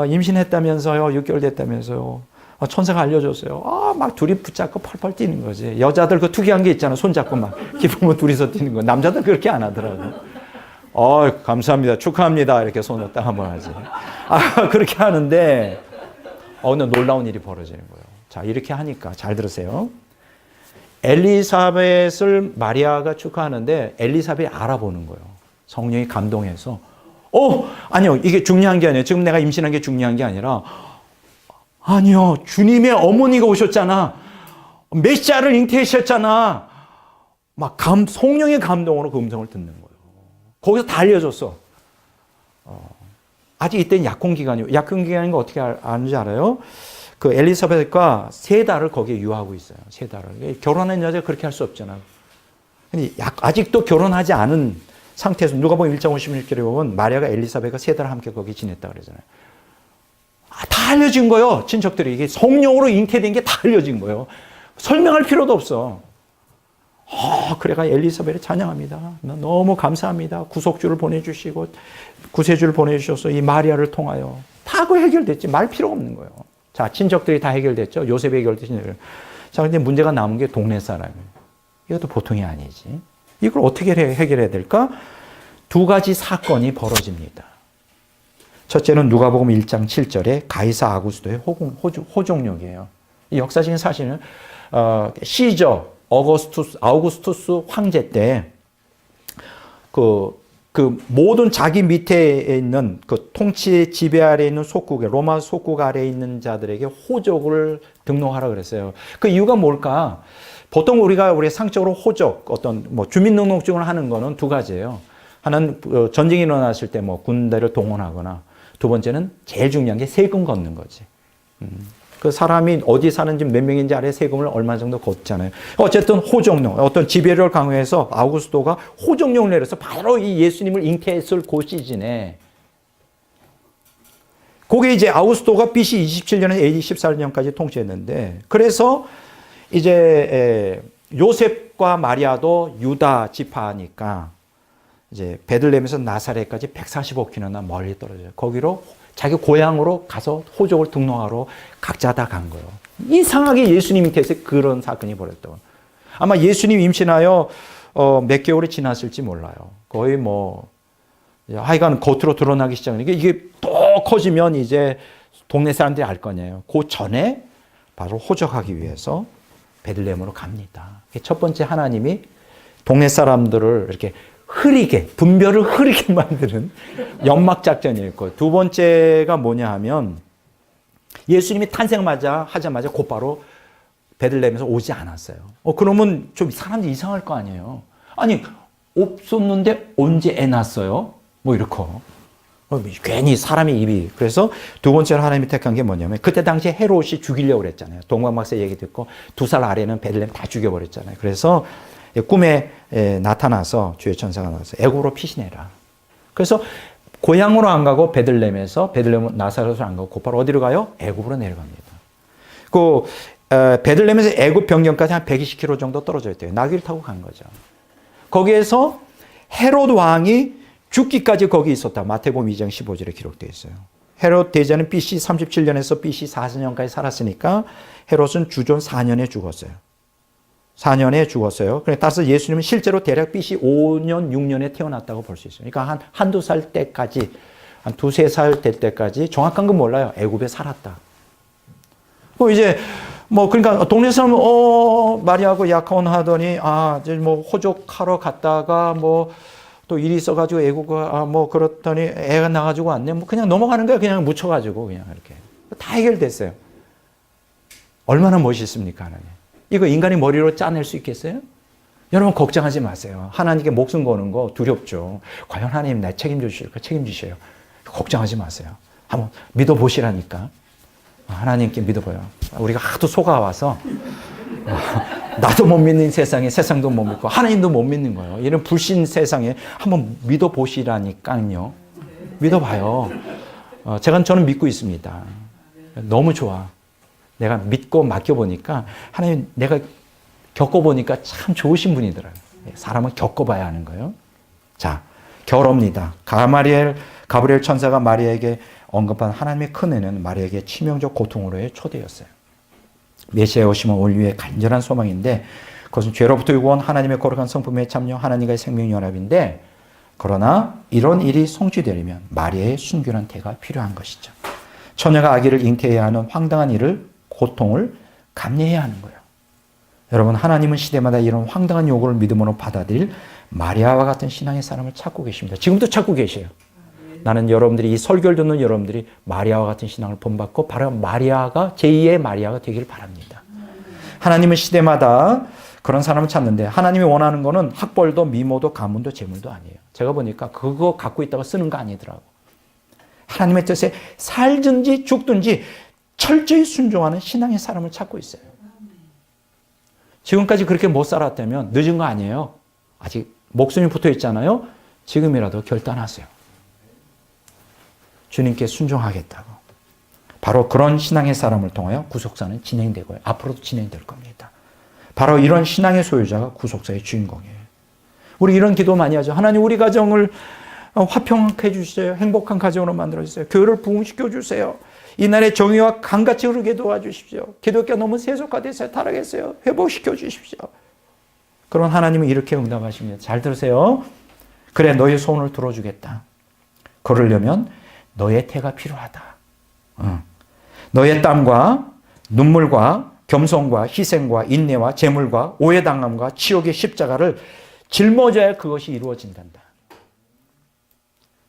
임신했다면서요. 6개월 됐다면서요. 천사가 알려줬어요. 막 둘이 붙잡고 펄펄 뛰는 거지. 여자들 그 특이한 게 있잖아. 손잡고 막 기쁘면 둘이서 뛰는 거. 남자들 그렇게 안 하더라고. 감사합니다. 축하합니다. 이렇게 손을 딱 한번 하지. 그렇게 하는데, 근데 놀라운 일이 벌어지는 거예요. 자, 이렇게 하니까 잘 들으세요. 엘리사벳을 마리아가 축하하는데 엘리사벳이 알아보는 거예요. 성령이 감동해서. 아니요. 이게 중요한 게 아니에요. 지금 내가 임신한 게 중요한 게 아니라 아니요. 주님의 어머니가 오셨잖아. 메시아를 잉태하셨잖아. 성령의 감동으로 그 음성을 듣는 거예요. 거기서 다 알려줬어. 아직 이때는 약혼기간이에요. 약혼기간인 거 어떻게 아는지 알아요? 그 엘리사벳과 3달을 거기에 유하고 있어요. 3달을. 결혼한 여자가 그렇게 할 수 없잖아요. 아직도 결혼하지 않은 상태에서 누가복음 1장 56절에 보면 마리아가 엘리사벳과 3달 함께 거기 지냈다 그러잖아요. 다 알려진 거예요. 친척들이. 이게 성령으로 잉태된 게 다 알려진 거예요. 설명할 필요도 없어. 그래가 엘리사벳을 찬양합니다. 너무 감사합니다. 구속주를 보내주시고 구세주를 보내주셔서 이 마리아를 통하여 다 그 해결됐지. 말 필요가 없는 거예요. 자, 친척들이 다 해결됐죠. 요셉이 해결됐죠. 자, 근데 문제가 남은 게 동네 사람이에요. 이것도 보통이 아니지. 이걸 어떻게 해결해야 될까? 2가지 사건이 벌어집니다. 첫째는 누가복음 1장 7절에 가이사 아구스토의 호종력이에요. 이 역사적인 사실은 시저 아우구스투스 황제 때 그 모든 자기 밑에 있는 그 통치 지배 아래에 있는 속국에 로마 속국 아래에 있는 자들에게 호족을 등록하라 그랬어요. 그 이유가 뭘까? 보통 우리가 상적으로 호족 어떤 뭐 주민등록증을 하는 거는 2가지예요. 하나는 전쟁이 일어났을 때 뭐 군대를 동원하거나, 2번째는 제일 중요한 게 세금 걷는 거지. 그 사람이 어디 사는지 몇 명인지 아래 세금을 얼마 정도 걷잖아요. 어쨌든 호종령, 어떤 지배를 강요해서 아우구스토가 호종령을 내려서 바로 이 예수님을 잉태했을 그 시즌에, 그게 이제 아우구스토가 BC 27년에서 AD 14년까지 통치했는데, 그래서 이제 요셉과 마리아도 유다 지파니까 이제 베들레헴에서 나사렛까지 145km나 멀리 떨어져요. 거기로 자기 고향으로 가서 호족을 등록하러 각자 다 간 거예요. 이상하게 예수님 잉태에서 그런 사건이 벌어졌다고. 아마 예수님 임신하여 몇 개월이 지났을지 몰라요. 거의 뭐 하여간 겉으로 드러나기 시작하니까 이게 또 커지면 이제 동네 사람들이 알 거냐요. 그 전에 바로 호적하기 위해서 베들레헴으로 갑니다. 첫 번째, 하나님이 동네 사람들을 이렇게 분별을 흐리게 만드는 연막작전이었고, 2번째가 뭐냐 하면 예수님이 하자마자 곧바로 베들레헴에서 오지 않았어요. 그러면 좀 사람들이 이상할 거 아니에요. 아니, 없었는데 언제 애 낳았어요? 뭐 이렇게. 괜히 사람의 입이. 그래서 2번째로 하나님이 택한 게 뭐냐면, 그때 당시에 헤롯이 죽이려고 그랬잖아요. 동방박사 얘기 듣고 2살 아래는 베들레헴 다 죽여버렸잖아요. 그래서 꿈에 나타나서 주의 천사가 나와서 애굽으로 피신해라. 그래서 고향으로 안 가고 베들레헴에서 나사렛으로 안 가고 곧바로 어디로 가요? 애굽으로 내려갑니다. 그 베들레헴에서 애굽 변경까지 한 120km 정도 떨어져 있대요. 나귀를 타고 간 거죠. 거기에서 헤롯 왕이 죽기까지 거기 있었다. 마태복음 2장 15절에 기록되어 있어요. 헤롯 대제는 BC 37년에서 BC 44년까지 살았으니까 헤롯은 주존 4년에 죽었어요. 4년에 죽었어요. 따라서 예수님은 실제로 대략 BC 5년, 6년에 태어났다고 볼 수 있어요. 그러니까 한두 살 때까지, 한 2-3살 될 때까지 정확한 건 몰라요. 애굽에 살았다. 그러니까 동네 사람은, 마리아하고 약혼 하더니, 이제 호족하러 갔다가 또 일이 있어가지고 애국 그렇더니 애가 나가지고 왔네. 그냥 넘어가는 거야. 그냥 묻혀가지고 그냥 이렇게. 다 해결됐어요. 얼마나 멋있습니까, 하나님. 이거 인간이 머리로 짜낼 수 있겠어요? 여러분 걱정하지 마세요. 하나님께 목숨 거는 거 두렵죠. 과연 하나님 날 책임지실까? 책임지셔요. 걱정하지 마세요. 한번 믿어보시라니까. 하나님께 믿어봐요. 우리가 하도 속아와서 나도 못 믿는 세상에 세상도 못 믿고 하나님도 못 믿는 거예요. 이런 불신 세상에 한번 믿어보시라니까요. 믿어봐요. 저는 믿고 있습니다. 너무 좋아. 내가 믿고 맡겨보니까 하나님, 내가 겪어보니까 참 좋으신 분이더라고요. 사람은 겪어봐야 하는 거예요. 자, 결혼입니다. 가브리엘 천사가 마리아에게 언급한 하나님의 큰 은혜는 마리아에게 치명적 고통으로의 초대였어요. 메시아에 오시면 올 위에 간절한 소망인데, 그것은 죄로부터 유고한 하나님의 거룩한 성품에 참여, 하나님과의 생명연합인데, 그러나 이런 일이 성취되려면 마리아의 순결한 태가 필요한 것이죠. 처녀가 아기를 잉태해야 하는 황당한 일을, 고통을 감내해야 하는 거예요. 여러분, 하나님은 시대마다 이런 황당한 요구를 믿음으로 받아들일 마리아와 같은 신앙의 사람을 찾고 계십니다. 지금도 찾고 계세요. 나는 여러분들이, 이 설교를 듣는 여러분들이 마리아와 같은 신앙을 본받고 바로 마리아가, 제2의 마리아가 되길 바랍니다. 하나님은 시대마다 그런 사람을 찾는데, 하나님이 원하는 거는 학벌도 미모도 가문도 재물도 아니에요. 제가 보니까 그거 갖고 있다가 쓰는 거 아니더라고. 하나님의 뜻에 살든지 죽든지 철저히 순종하는 신앙의 사람을 찾고 있어요. 지금까지 그렇게 못 살았다면 늦은 거 아니에요. 아직 목숨이 붙어 있잖아요. 지금이라도 결단하세요. 주님께 순종하겠다고. 바로 그런 신앙의 사람을 통하여 구속사는 진행되고요. 앞으로도 진행될 겁니다. 바로 이런 신앙의 소유자가 구속사의 주인공이에요. 우리 이런 기도 많이 하죠. 하나님 우리 가정을 화평하게 해주세요. 행복한 가정으로 만들어주세요. 교회를 부흥시켜 주세요. 이날의 정의와 강같이 흐르게 도와주십시오. 기독교가 너무 세속화돼서 타락했어요. 회복시켜 주십시오. 그런 하나님은 이렇게 응답하십니다. 잘 들으세요. 그래 너의 소원을 들어주겠다. 그러려면 너의 태가 필요하다. 너의 땀과 눈물과 겸손과 희생과 인내와 재물과 오해당함과 치욕의 십자가를 짊어져야 그것이 이루어진단다.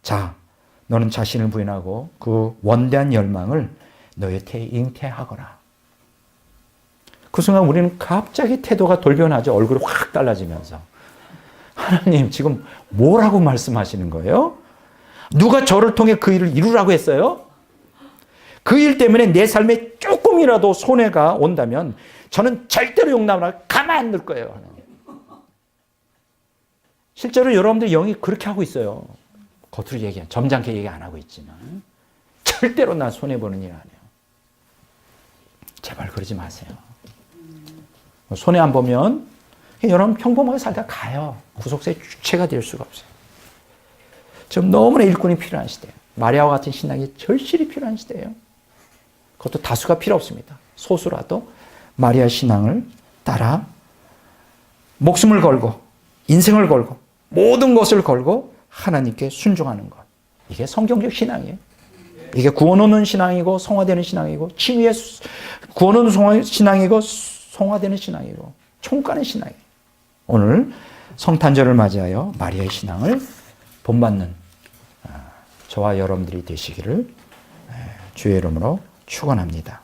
자, 너는 자신을 부인하고 그 원대한 열망을 너의 태에 잉태하거라. 그 순간 우리는 갑자기 태도가 돌변하죠. 얼굴이 확 달라지면서. 하나님 지금 뭐라고 말씀하시는 거예요? 누가 저를 통해 그 일을 이루라고 했어요? 그 일 때문에 내 삶에 조금이라도 손해가 온다면 저는 절대로 용납을 가만 안 둘 거예요. 하나님. 실제로 여러분들 영이 그렇게 하고 있어요. 겉으로 점잖게 얘기 안 하고 있지만 절대로 난 손해보는 일 안 해요. 제발 그러지 마세요. 손해 안 보면 여러분 평범하게 살다 가요. 구속사의 주체가 될 수가 없어요. 지금 너무나 일꾼이 필요한 시대예요. 마리아와 같은 신앙이 절실히 필요한 시대예요. 그것도 다수가 필요 없습니다. 소수라도 마리아 신앙을 따라 목숨을 걸고 인생을 걸고 모든 것을 걸고 하나님께 순종하는 것. 이게 성경적 신앙이에요. 이게 구원 얻는 신앙이고 성화되는 신앙이고 칭의의 구원 얻는 신앙이고 성화되는 신앙이고 총가는 신앙이에요. 오늘 성탄절을 맞이하여 마리아의 신앙을 본받는 저와 여러분들이 되시기를 주의 이름으로 축원합니다.